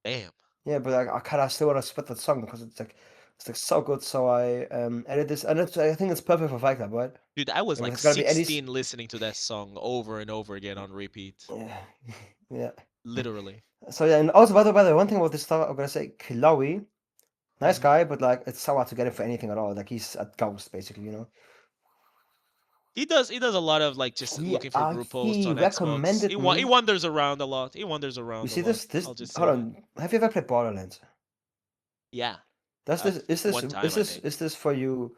Damn. Yeah, but I kind of still want to split that song because it's like so good. So I edit this, and I think it's perfect for Fight Club, right? Dude, I was If like it's gonna be any. 16 listening to that song over and over again on repeat. Yeah, yeah. Literally. So yeah, and also by the way, one thing about this stuff I'm gonna say, Chloe, nice Mhm. guy, but like it's so hard to get him for anything at all. Like he's a ghost basically, you know. He does a lot of like just He looking for group posts he on Xbox. recommended He me. wanders around a lot. He wanders You around a see lot. this? I'll just Hold say that. on. Have you ever played Borderlands? Yeah. Does this is this One time I think. is this for you?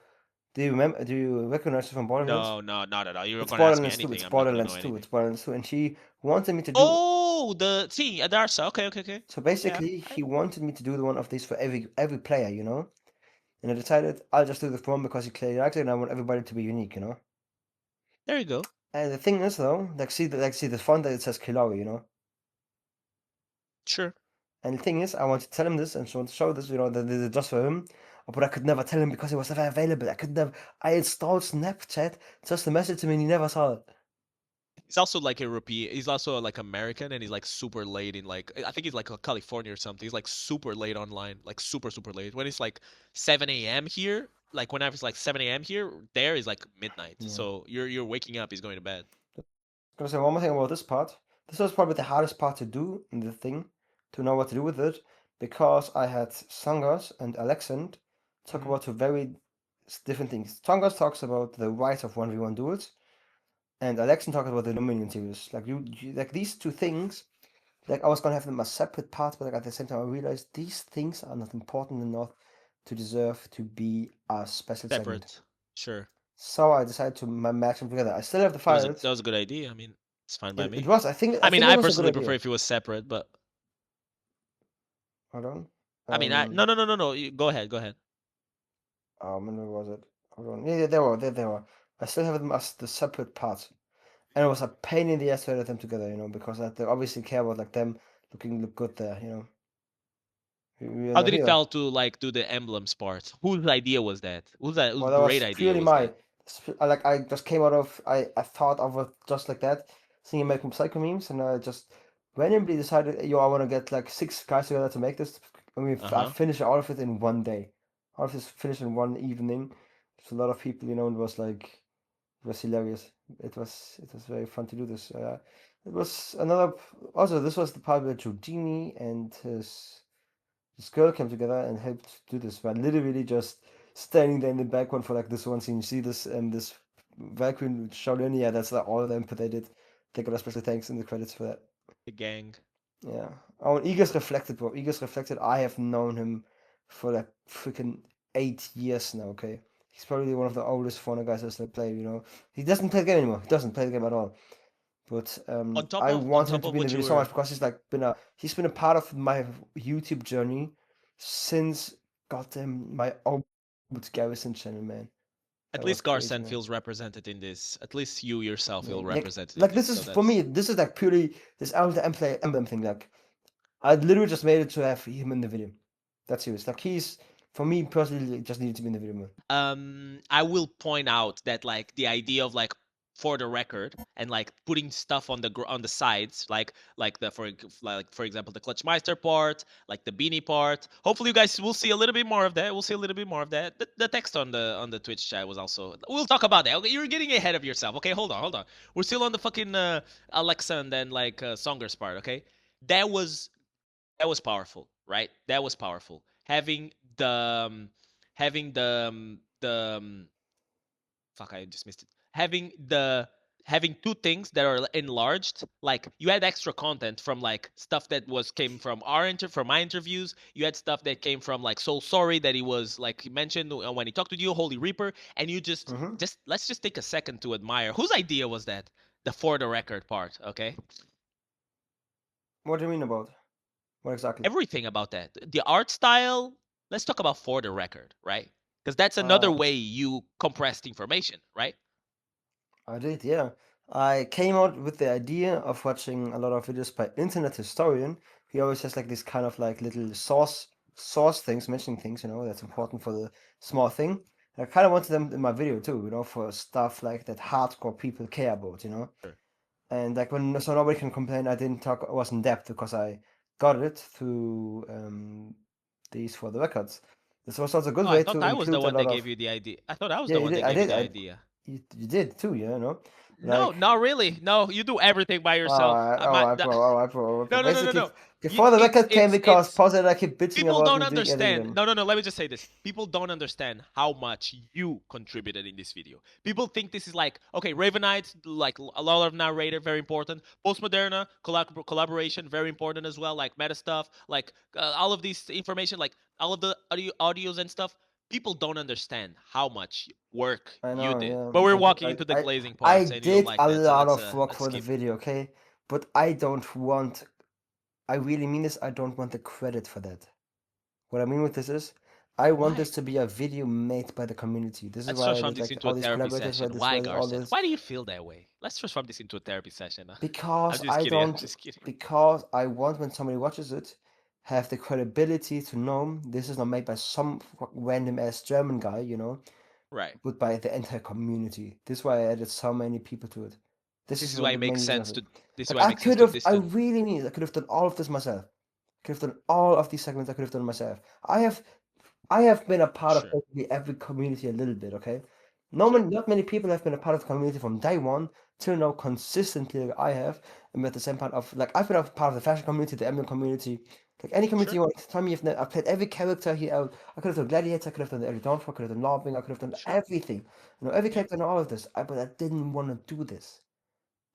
Do you remember? Do you recognize it from Borderlands? No, no, not at all. You're It's gonna ask me Borderlands 2. anything. It's I'm not gonna know Borderlands 2. anything. It's Borderlands 2. And she wanted me to do. Oh, the see, Darsa. Okay, okay, okay. So Yeah. basically, he wanted me to do the one of these for every player, you know. And I decided I'll just do the one because he clearly likes it, and I want everybody to be unique, you know. There you go. And the thing is, though, see the font that it says Kilari, you know. Sure. And the thing is, I want to tell him this and so to show this, you know, that this is just for him. But I could never tell him because he was never available. I could never. I installed Snapchat just to message him, and he never saw it. He's also like European. He's also like American, and he's like super late in like I think he's like California or something. He's like super late online, like super late. When it's like 7 a.m. here, like whenever it's like 7 a.m. here, there is like midnight. Yeah. So you're waking up. He's going to bed. Gonna say one more thing about this part. This was probably the hardest part to do in the thing, to know what to do with it, because I had Sangas and Alexand talk Mhm. about two very different things. Sangas talks about the right of 1v1 duels, and Alexand talks about the Dominion series. Like like these two things, like I was gonna have them as separate parts, but like at the same time I realized these things are not important enough to deserve to be a special segment. Separate. Sure. So I decided to match them together. I still have the That was a files. that was a good idea. I mean, it's fine by It me. was. I I mean, think it I was a good personally prefer idea. if it was separate, but Hold on. I mean, no, no, no, no, no. Go ahead, go ahead. When was it? Hold on. Yeah, they were. I still have them as the separate parts, and it was a pain in the ass to edit them together, you know, because I had to obviously care about like them look good there, you know. You're How not did it here. felt to like do the emblems part? Whose idea was that? Whose Well, that great was idea purely was my. that? Like I just came out of. I thought of it just like that, seeing American Psycho memes, and I just randomly decided, yo, I want to get like 6 guys together to make this. I mean, Uh I huh. finished all of it in one day. All of this finished in one evening. It's a lot of people, you know, and it was like it was hilarious. It was very fun to do this. It was another. Also, this was the part where Giordini and his girl came together and helped do this. But literally just standing there in the background for like this one scene. You see this Valkyrie with Shaolin. Yeah, that's like all the input they did. They got a special thanks in the credits for that. The gang. Yeah. Oh, and Eagles Reflected, bro. Eagles Reflected. I have known him for like freaking 8 years now. Okay. He's probably one of the oldest Fauna guys I still play, you know. He doesn't play the game anymore. He doesn't play the game at all. But I On want him top to of be in the what you video so much were, because he's been a part of my YouTube journey since goddamn my old Garrison channel, man. at That was least crazy, Garson man. feels represented in this. At least you yourself Yeah, feel like represented in like this. this So is for me. that's This is like purely this elder emblem thing. Like I literally just made it to have him in the video. That's serious. Like he's for me personally just needed to be in the video, man. I will point out that like the idea of like for the record and like putting stuff on on the sides like the like for example the Clutchmeister part, like the beanie part. Hopefully you guys will see a little bit more of that. We'll see a little bit more of that. The text on the Twitch chat was also, we'll talk about that. Okay, you're getting ahead of yourself. Okay, hold on, we're still on the fucking Alexa and then like Songer's part. Okay, that was that was powerful, right? That was powerful. Having fuck, I just missed it. Having two things that are enlarged, like you had extra content from like stuff that was came from from my interviews. You had stuff that came from like Soul Sorry that he was like he mentioned when he talked to you, Holy Reaper, and you Mm-hmm. just let's just take a second to admire whose idea was that, the for the record part, okay? What do you mean about? What exactly? Everything about that. The art style, let's talk about for the record, right? Because that's another Uh, way you compressed information, right? I did, yeah. I came out with the idea of watching a lot of videos by internet historian. He always has like this kind of like little source things, mentioning things, that's important for the small thing. I kind of wanted them in my video too, for stuff like that hardcore people care about. Sure. And like so nobody can complain I didn't talk I was in depth because I got it through these for the records. This was also a good Oh, I way thought to I was the include a one lot that of gave you the idea. I thought I was yeah, the you one did. that I gave you did. the idea. You did too, No, like not really. No, you do everything by yourself. alright, alright, bro, alright, bro. No, But no, no, no, basically, no. before the record came because It's Pause I keep bitching people about don't me doing understand. editing. No, no, no. Let me just say this. People don't understand how much you contributed in this video. People think this is like, okay, Ravenites, like a lot of narrator, very important. Postmoderna, collaboration, very important as well. Like meta stuff, like all of these information, like all of the audios and stuff. People don't understand how much work I you know, did. yeah. But we're Like walking into the glazing I parts, and you don't did like a that, so lot of work let's for the skip. video, okay? But I don't want. I really mean this. I don't want the credit for that. What I mean with this is, I want Why? this to be a video made by the community. This is Let's why I transform did this like into a all these therapy collaborators, why session. this, Why, why all Garson? this. Why do you feel that way? Let's transform this into a therapy session. I'm Because just I kidding. I'm don't, just kidding. because I want when somebody watches it, have the credibility to know this is not made by some random ass German guy, Right. but by the entire community. This is why I added so many people to it. This This is is one why of it the main makes reasons sense of it. to. This is Like why it I makes sense could to have, I distance. really mean, I could have done all of this myself. I could have done all of these segments. I could have done myself. I have been a part of Sure. basically every community a little bit, okay? Sure. Not many people have been a part of the community from day one till now consistently like I have. And at the same part of like I've been a part of the fashion community, the emblem community, like any community Sure. you want. Tell me if I've played every character here out. I could have done Gladiator, I could have done Early Dawnfall, I could have done Lobbing, I could have done Sure. everything. Every Yeah. character and all of this. But I didn't want to do this.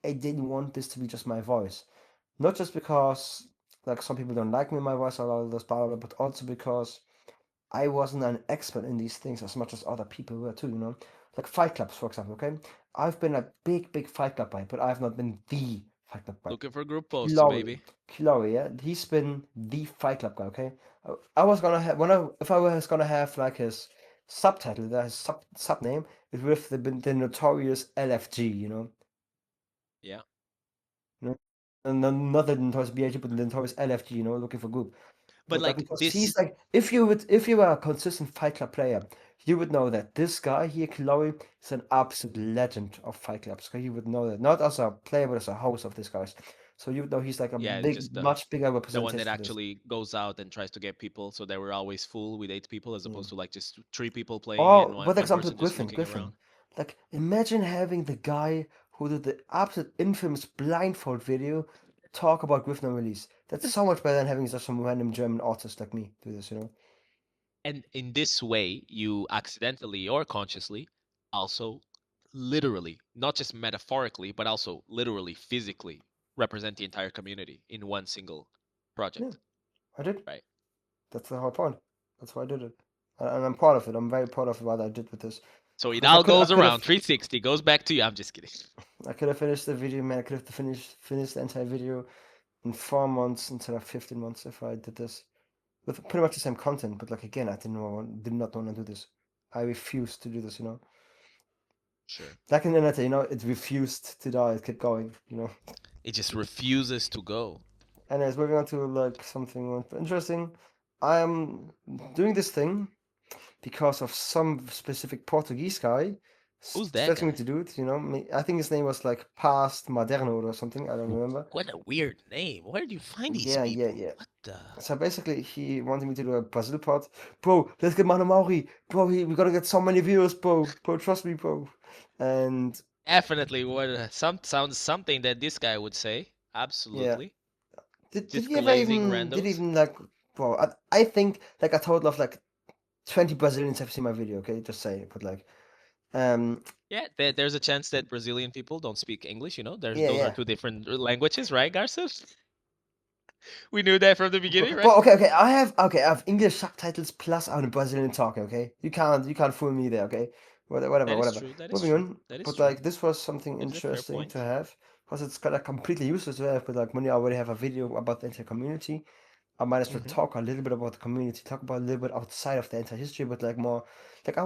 I didn't want this to be just my voice. Not just because like some people don't like me, my voice, or all of this, blah, blah, blah, but also because I wasn't an expert in these things as much as other people were too. Like Fight Clubs, for example, okay? I've been a big, big Fight Club guy, but I've not been the Fight Club guy. Looking for group posts, Chloe, baby. Chloe, yeah, he's been the Fight Club guy, okay? I was gonna have if I was gonna have like his subtitle, his sub name, it would have been the notorious LFG. Yeah. You know? And not the notorious BIG, but the notorious LFG, looking for group. But But like because this. he's like, if you were a consistent Fight Club player, you would know that this guy here, Chloe, is an absolute legend of Fight Clubs. Okay, you would know that not as a player, but as a host of this guys. So you would know he's like a Yeah. big, Just much bigger the one that representation for this. actually goes out and tries to get people, so that we're always full with 8 people, as Yeah. opposed to like just 3 people playing and Or one with one example, person just Griffin, looking around. Griffin. Like, imagine having the guy who did the absolute infamous blindfold video talk about Griffin on release. That's so much better than having just some random German artist like me do this. And in this way, you accidentally or consciously also literally, not just metaphorically, but also literally, physically represent the entire community in one single Yeah, project, I did. right? That's the whole point. That's why I did it, and I'm proud of it. I'm very proud of what I did with this, So it because I all could I goes could around have 360, goes back to you. I'm just kidding. I could have finished the video, man. I could have finished the entire video in 4 months instead of 15 months if I did this with pretty much the same content. But like again, I did not want to do this. I refused to do this. Sure. Like in the internet, it refused to die. It kept going. It just refuses to go. Anyways, moving on to like something more interesting. I am doing this thing because of some specific Portuguese guy Who's that tells me guy? to do it. I think his name was like Past Moderno or something. I don't remember. What a weird name. Where do you find these Yeah, yeah, people? yeah. What the? So basically, he wanted me to do a Brazil pod. Bro, let's get Mano Mauri. Bro, we gotta get so many views, bro. Bro, trust me, bro. And Definitely what some sounds something that this guy would say. yeah, Absolutely. did Just he ever glazing even randos. like, bro? I think like a total of like 20 Brazilians have seen my video. Okay, just say it, but like, um, Yeah, there's a chance that Brazilian people don't speak English. There's yeah, those are yeah. two different languages, right, Garcia? We knew that from the beginning, right? But okay. I have English subtitles plus I'm a Brazilian talker. Okay, you can't fool me there. Okay, whatever, That is whatever. true. That is Moving true. on. That is But true. like this was something It's a fair interesting point. to have because it's kind of completely useless to have. But like when you already have a video about the entire community, I might as well Hmm. talk a little bit about the community, talk about a little bit outside of the entire history, but like more like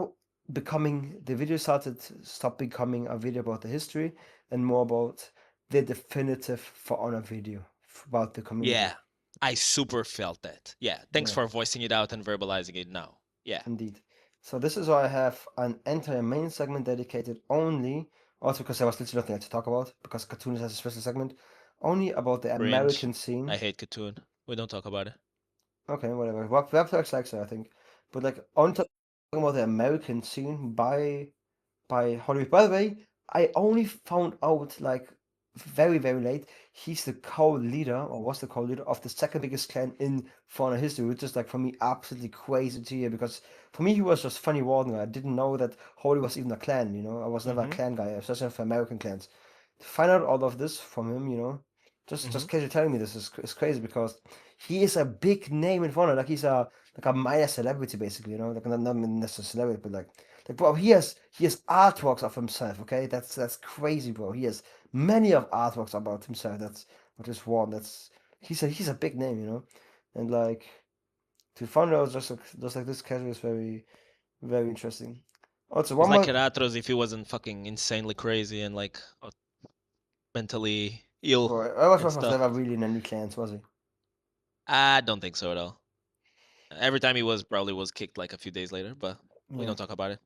the video stopped becoming a video about the history and more about the definitive For Honor video about the community. Yeah, I super felt that. Yeah, thanks Yeah, for voicing it out and verbalizing it now. Yeah. indeed. So this is why I have an entire main segment dedicated only, also because there was literally nothing else to talk about, because Cartoons has a special segment, only about the Cringe. American scene. I hate Katoon. We don't talk about it. Okay, whatever. Webflix likes it, I think. But like, only talking about the American scene by Hollywood. By the way, I only found out like very, very late he's the co-leader or was the co-leader of the second biggest clan in Fauna history, which is like for me absolutely crazy to hear because for me he was just funny warden guy. I didn't know that Holy was even a clan, you know. I was never a Mm-hmm. clan guy, especially for American clans. To find out all of this from him, Mm-hmm. just casually telling me this is crazy because he is a big name in Fauna. Like he's a minor celebrity basically, you know, like not necessarily celebrity, but like, bro, he has artworks of himself. Okay, that's crazy, bro. He has many of artworks about himself. That's what is one. That's he's a big name, you know, and like to find out just like this casual is very very interesting. Also, He's one like more, Heratros if he wasn't fucking insanely crazy and like mentally ill bro. I and was stuff. never really in any clans, was he? I don't think so at all. Every time he was, probably was kicked like a few days later, but we Yeah. don't talk about it.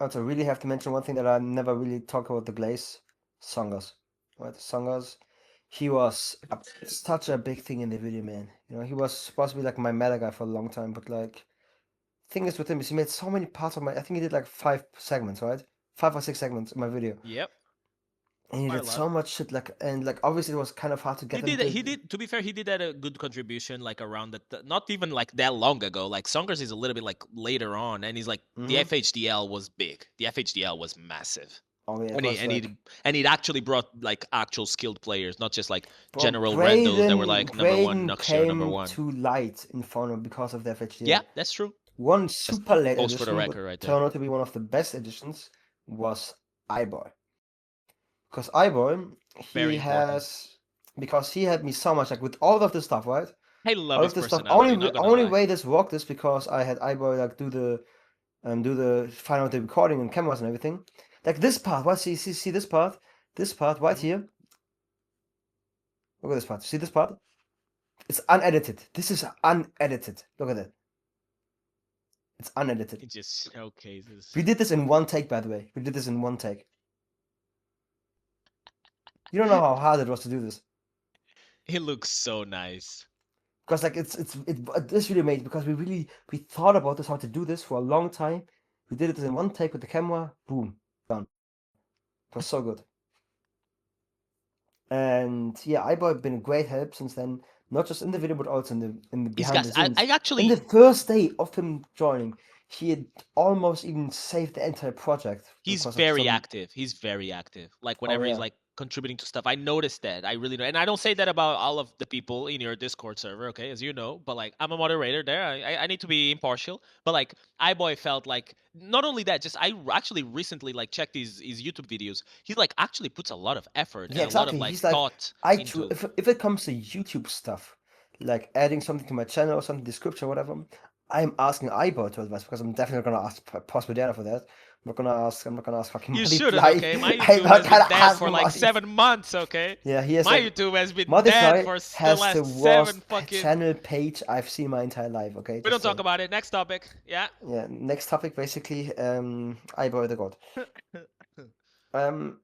Also, really have to mention one thing that I never really talk about the Glaze, Songas. Right, Songas. He was such a big thing in the video, man. You know, he was supposed to be like my meta guy for a long time, but like thing is with him is he made so many parts of my. I think he did like 5 segments, right? 5 or 6 segments in my video, Yep, and he quite a did lot. so much shit. Like and like obviously it was kind of hard to He get him did. He to. did. To be fair, he did that a good contribution, like around that. Not even like that long ago. Like Songers is a little bit like later on, and he's like the Mm-hmm. FHDL was big. The FHDL was massive, Oh yeah, it and he was and like, he and it actually brought like actual skilled players, not just like bro, general randos that were like number one Graydon Nuxio number came one. too light in Fauna because of the Yeah, FHDL. that's true. One That super late goes for the edition would record right there. turn out to be one of the best editions was iBoy. Because iBoy, Very important. because he had me so much, like with all of this stuff, right? I love All his of this stuff, personality. Not gonna only lie. way this worked is because I had iBoy like do the final the recording and cameras and everything. Like this part, what see this part right Mhm. here. Look at this part. See this part? It's unedited. This is unedited. Look at that. It's unedited. It just showcases. We did this in one take, by the way. We did this in one take. You don't know how hard it was to do this. It looks so nice. Because like this really made because we thought about this how to do this for a long time. We did it in one take with the camera, boom, done. It was so good. And yeah, iBoy been a great help since then, not just in the video but also in the He's behind got. the I, scenes. I In the actually. first day of him joining, he had almost even saved the entire project He's because of very some. active. He's very active. Like Oh whenever he's yeah, like contributing to stuff, I noticed that. I really know, and I don't say that about all of the people in your Discord server, okay, as you know. But like, I'm a moderator there. I need to be impartial. But like, iBoy felt like not only that, just I actually recently like checked his YouTube videos. He like actually puts a lot of effort yeah, and a lot of exactly. like He's like, thought I too. into. If it comes to YouTube stuff, like adding something to my channel or something description or whatever, I'm asking iBoy to advise because I'm definitely gonna ask Possibiliana for that. I'm not gonna ask fucking You shouldn't, Multiply. okay? My I'm YouTube not has been gonna dead ask for like Multiply. 7 months, okay? Yeah, he has My like YouTube has been dead Multiply for the has the last seven worst fucking. channel page I've seen my entire life. Okay, We don't just talk saying. about it. Next topic. Yeah. Yeah. Next topic, basically, iBoy the God. Um.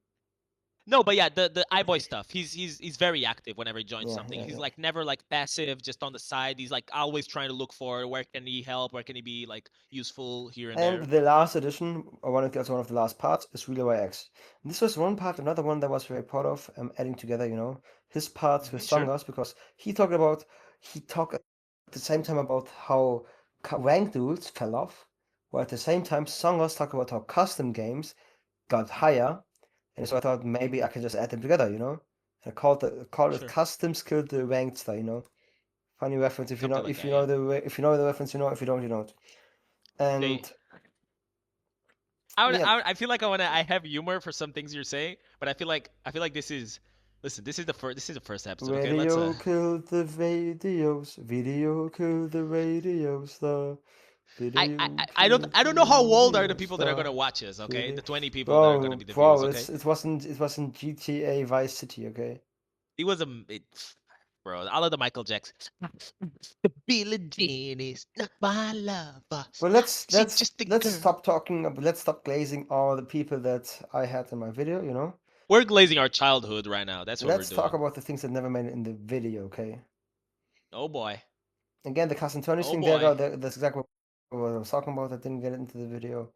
No, but yeah, the iBoy stuff. He's very active whenever he joins Yeah. something. Yeah. He's Yeah. like never like passive, just on the side. He's like always trying to look for where can he help, where can he be like useful here and And there. the last edition, or one of the last parts, is Relay X. And this was one part, another one that I was very proud of, adding together, his parts with Sure. Songas, because he talked at the same time about how rank duels fell off, while at the same time Songas talked about how custom games got higher, and so I thought maybe I can just add them together, And called it Sure. custom skilled the ranked style. Funny reference Something like if that. you Yeah. know if you know the reference, if you don't, you don't. They. And yeah, I feel like I have humor for some things you're saying, but I feel like this is. Listen, this is the first episode. Okay, let's radio killed the videos, video killed the radio star. I don't know how old are the people that are gonna watch us. Okay, the 20 people that are gonna be the viewers. Okay, it wasn't GTA Vice City. Okay. it was bro. I love the Michael Jackson. Billie Jean is not my lover. Well, She's just a girl. let's stop glazing all the people that I had in my video. We're glazing our childhood right now. That's what we're Let's talk doing. about the things that never made it in the video. Okay. Oh boy. Again, the cousin Tony Oh thing. boy. That's exactly what I was talking about. I didn't get it into the video,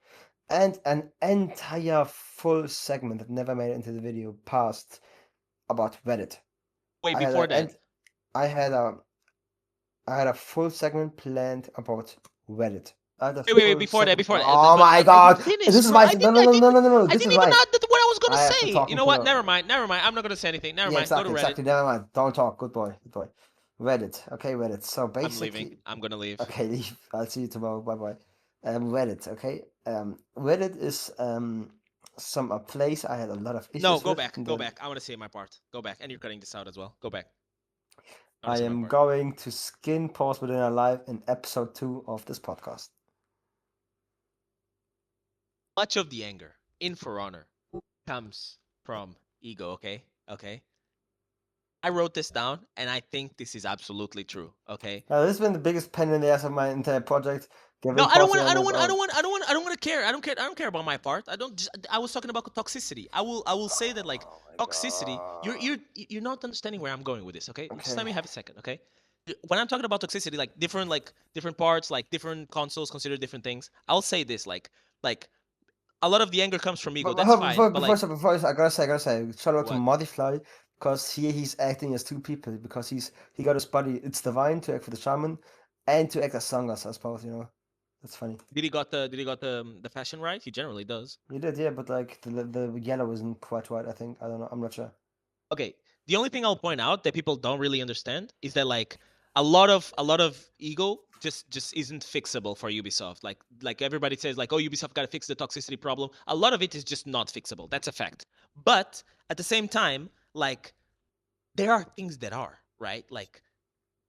and an entire full segment that never made it into the video passed about Reddit. Wait, I had before a that. and I had a I had a full segment planned about Reddit. I had a Wait, full before that, segment. before that. Oh my I didn't god! finish, This is bro. my no no no no no no no. I This is didn't even why know what I was gonna I have to say. talk You know until what? Never mind. Never mind. I'm not gonna say anything. Never yeah, mind. Go to Reddit. exactly. Never mind. Don't talk. Good boy. Good boy. Reddit. Okay, Reddit. So I'm leaving. basically, I'm gonna leave. okay, leave. I'll see you tomorrow. Bye bye. Reddit. Okay. Reddit is a place I had a lot of No, issues go with. back. And Go then back. I want to say my part. Go back. And you're cutting this out as well. Go back. I want I to say my am part. going to skin pause within our life in episode 2 of this podcast. Much of the anger in For Honor comes from ego. Okay. Okay. I wrote this down, and I think this is absolutely true. Okay. This has been the biggest pain in the ass of my entire project. No, Giving I don't pausing want. I on don't this want. I on. don't want. I don't want. I don't want to care. I don't care. I don't care about my part. I don't. I was talking about toxicity. I will. I will say that like Oh my toxicity. You're not understanding where I'm going with this. Okay. Just let Okay. me have a second. Okay. When I'm talking about toxicity, like different parts, like different consoles consider different things. I'll say this like a lot of the anger comes from ego. That's fine. But like Before I gotta say, shout out to what? Modifly because here he's acting as two people because he got his buddy It's Divine to act for the shaman and to act as Sangas, I suppose. That's funny. Did he got the fashion right? He generally does. He did, yeah, but like the yellow isn't quite right. I think I don't know. I'm not sure. Okay, the only thing I'll point out that people don't really understand is that like a lot of ego just isn't fixable for Ubisoft. Like everybody says like, oh, Ubisoft got to fix the toxicity problem. A lot of it is just not fixable. That's a fact. But at the same time, like there are things that are, right? Like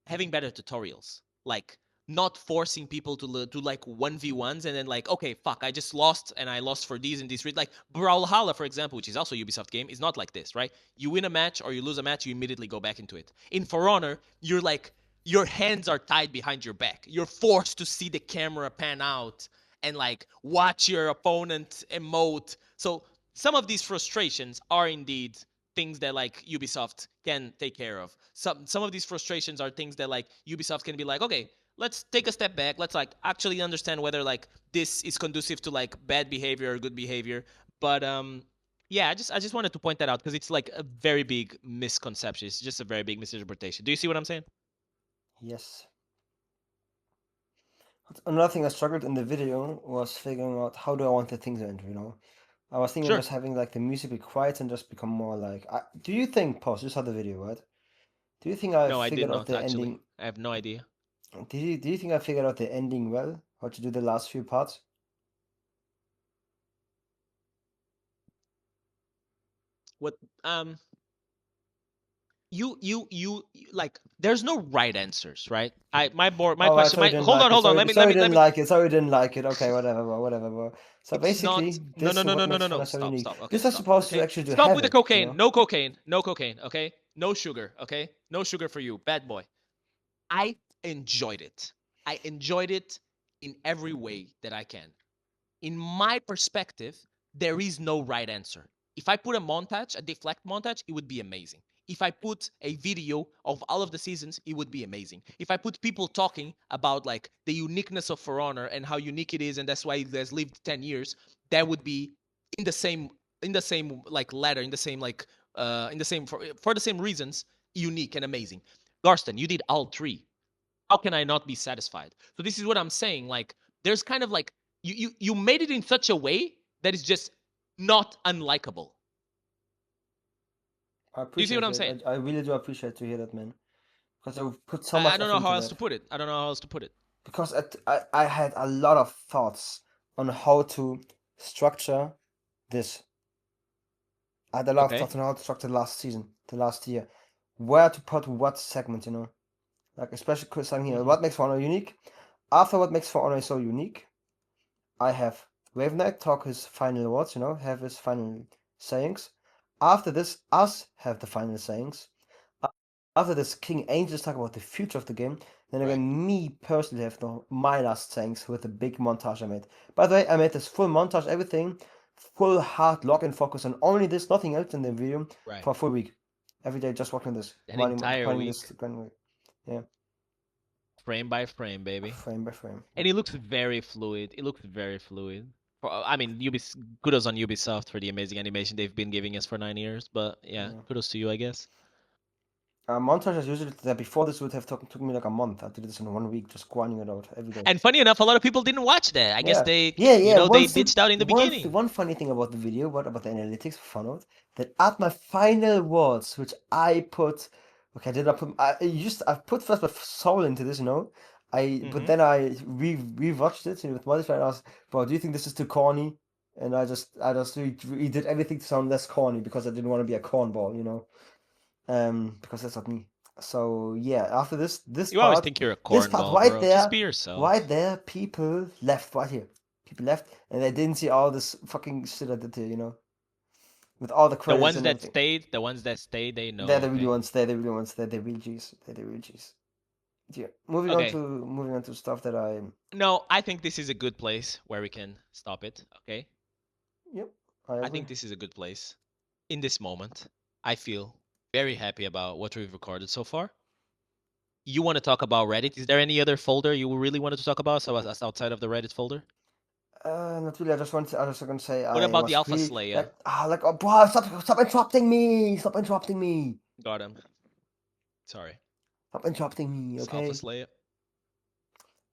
having better tutorials, like not forcing people to do like 1v1s and then like, okay, fuck, I just lost and I lost for these and these. Like Brawlhalla, for example, which is also a Ubisoft game, is not like this, right? You win a match or you lose a match, you immediately go back into it. In For Honor, you're like, your hands are tied behind your back. You're forced to see the camera pan out and like watch your opponent emote. So some of these frustrations are indeed things that like Ubisoft can take care of. Some of these frustrations are things that like Ubisoft can be like, okay, let's take a step back. Let's like actually understand whether like this is conducive to like bad behavior or good behavior. But yeah, I just wanted to point that out because it's like a very big misconception. It's just a very big misinterpretation. Do you see what I'm saying? Yes. Another thing I struggled in the video was figuring out how do I want the thing to end. I was thinking Sure. just having like the music be quiet and just become more like. Do you think, Post? You saw the video, right? Do you think I No, I did figured out not the actually. ending? I have no idea. Do you think I figured out the ending well? How to do the last few parts? What you like there's no right answers, right? My All right, question so you my didn't hold on like it. hold on Sorry, let me sorry let you me let didn't me like it. Sorry you didn't like it. Okay, whatever, bro. Whatever, bro. So It's not. basically, No, this no, is no, no, what no, makes no, fun no. so Stop, unique. stop. Okay, You're not stop. supposed to Okay, actually to stop have with the it. cocaine. No cocaine. No cocaine. Okay, no sugar. Okay, no sugar for you, bad boy. I enjoyed it. I enjoyed it in every way that I can. In my perspective, there is no right answer. If I put a montage, a deflect montage, it would be amazing. If I put a video of all of the seasons, it would be amazing. If I put people talking about like the uniqueness of For Honor and how unique it is, and that's why it has lived 10 years, that would be in the same like ladder, in the same like in the same for the same reasons, unique and amazing. Garston, you did all three. How can I not be satisfied? So this is what I'm saying. Like there's kind of like you made it in such a way that is just not unlikable. I Do you see what appreciate I'm it. saying? I really do appreciate to hear that, man. Because I put so I much don't know effort how into else to that. put it. I don't know how else to put it. Because I had a lot of thoughts on how to structure this. I had a lot of Okay. thoughts on how to structure the last season, the last year. Where to put what segment, Like, especially because I'm here. Mm-hmm. What makes one unique? after what makes For Honor so unique, I have Wave Knight talk his final words, have his final sayings. After this, us have the final sayings. After this, King Angels talk about the future of the game. Then Right. again, me personally have my last sayings with the big montage I made. By the way, I made this full montage, everything, full hard lock and focus on only this, nothing else in the video Right. for a full week. Every day just working on this, An entire grinding week, this, grinding, yeah, frame by frame, baby. frame by frame. And it looks very fluid. It looks very fluid. I mean, kudos on Ubisoft for the amazing animation they've been giving us for 9 years. But yeah, kudos to you, I guess. Montages usually that before this would have took me like a month. I did this in 1 week, just grinding it out every day. And funny enough, a lot of people didn't watch that. I guess they, yeah. they ditched out in the beginning. One funny thing about the video, about the analytics for Funout, that at my final words, which I put, okay, I did not put, I put first my soul into this, but then I rewatched it with modified. And I asked, bro, do you think this is too corny? And I just did everything to sound less corny because I didn't want to be a cornball, because that's not me. So yeah, after this You part, always think you're a cornball, right bro. there, Just be yourself. people left right here. People left, and they didn't see all this fucking shit I did here, with all the The credits ones and that everything. stayed, they know. They're the okay? really ones. They're the real ones. They're the real G's. They're the real G's. Yeah. Moving Okay. on to stuff that I. No, I think this is a good place where we can stop it. Okay. Yep. I think this is a good place. In this moment, I feel very happy about what we've recorded so far. You want to talk about Reddit? Is there any other folder you really wanted to talk about, so as outside of the Reddit folder? Not really. I was just gonna say What I about was the Alpha really Slayer? oh, bro, stop interrupting me! Stop interrupting me! Got him. Sorry. Stop interrupting me, It's Alpha okay? Slayer.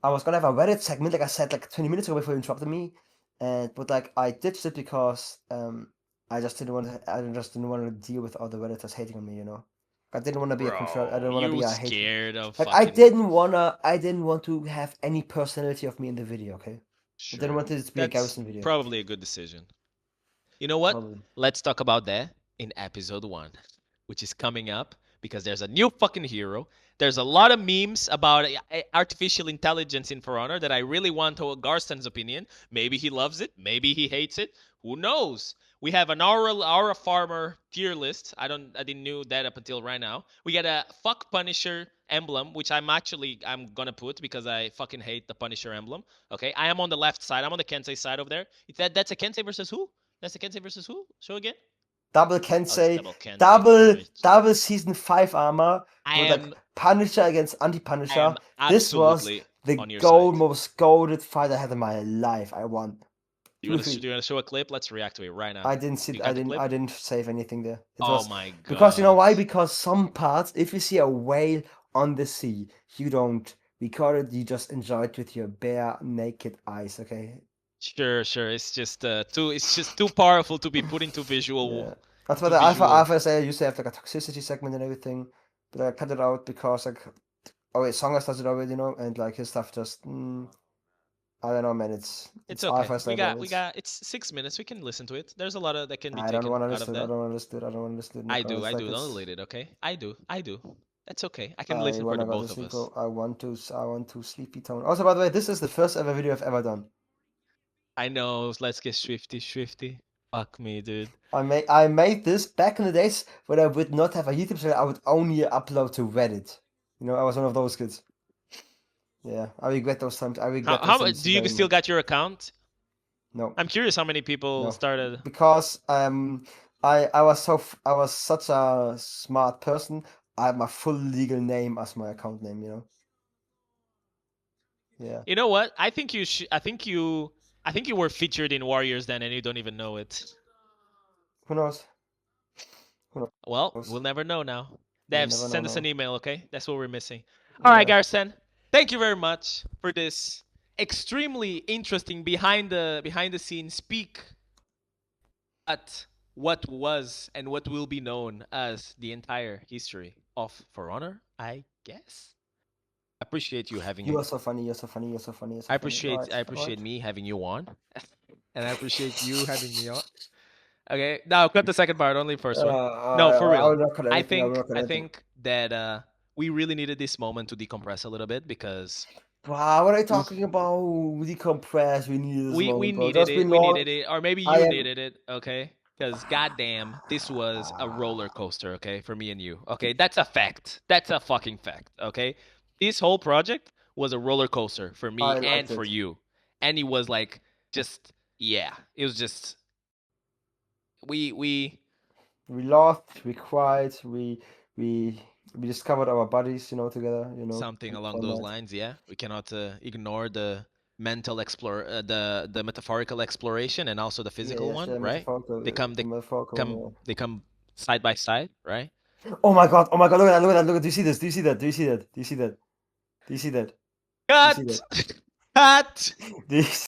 I was gonna have a Reddit segment, like I said, like 20 minutes ago before you interrupted me, but like I ditched it because I just didn't want to deal with all the Redditors hating on me, I didn't want to be a control. I didn't want to be You a hate. scared of Like fucking... I didn't want to have any personality of me in the video, okay? I didn't Sure. want it to be a That's Garrison video. probably a good decision. You know what? Probably. Let's talk about that in episode 1, which is coming up because there's a new fucking hero. There's a lot of memes about artificial intelligence in For Honor that I really want to Garstan's opinion. Maybe he loves it. Maybe he hates it. Who knows? We have an Aura Farmer tier list. I didn't know that up until right now. We got a fuck Punisher emblem, which I'm gonna put because I fucking hate the Punisher emblem. Okay, I am on the left side. I'm on the Kensei side over there. That's a Kensei versus who? That's a Kensei versus who? Show again. Double Kensei, Kensei. double season 5 armor with am like Punisher against anti-Punisher. This was the on your side. most golded fight I had in my life. I won. Do you want to show a clip? Let's react to it right now. I didn't see. I didn't save anything there. My god! Because you know why? Because some parts, if you see a whale on the sea, you don't record it. You just enjoy it with your bare naked eyes. Okay. Sure. It's just too powerful to be put into visual. Yeah. That's why the Alpha Slayer used to have like a toxicity segment and everything, but I cut it out because like, Songas does it already, and like his stuff just. I don't know, man. It's okay. We got. It's 6 minutes. We can listen to it. There's a lot of that can be taken out of that. I don't want to listen to it. I don't want to listen to it. I do. Don't delete it. Okay. I do. That's okay. I can listen for the both of us. I want to sleepy tone. Also, by the way, this is the first ever video I've ever done. I know. Let's get swifty. Fuck me, dude. I made this back in the days when I would not have a YouTube channel. I would only upload to Reddit. I was one of those kids. Yeah, I regret those times. How do you still got your account? No. I'm curious how many people started. Because I was such a smart person. I have my full legal name as my account name. Yeah. You know what? I think you were featured in Warriors then, and you don't even know it. Who knows? Well, we'll never know now. Devs, send us an email, okay? That's what we're missing. All right, Garestan. Thank you very much for this extremely interesting behind the scenes peek at what was and what will be known as the entire history of For Honor, I guess. I appreciate you having me. You are so funny. I appreciate me having you on, and I appreciate you having me on. Okay, now cut the second part, only first one. No, for real. I think that we really needed this moment to decompress a little bit because Wow, what are you talking about? Decompress. We needed this We moment, bro. needed That's it. been We long. needed it, or maybe I you am. needed it. Okay, because goddamn, this was a roller coaster. Okay, for me and you. Okay, that's a fact. That's a fucking fact. Okay, this whole project was a roller coaster for me I and liked for it. you, and it was like just yeah, it was just we We laughed, we cried, we we discovered our bodies, together, something along one those night. lines. Yeah, we cannot ignore the mental the metaphorical exploration and also the Yeah, physical yes, one, right? They come the they metaphorical come one. they come side by side, right? Yeah. Oh my God! Oh my God! Look at that! Look at that! Look at. Do you see this? Do you see that? Do you see that? Do you see that? Do you see that? Do you see Cut! that? Cut! Do you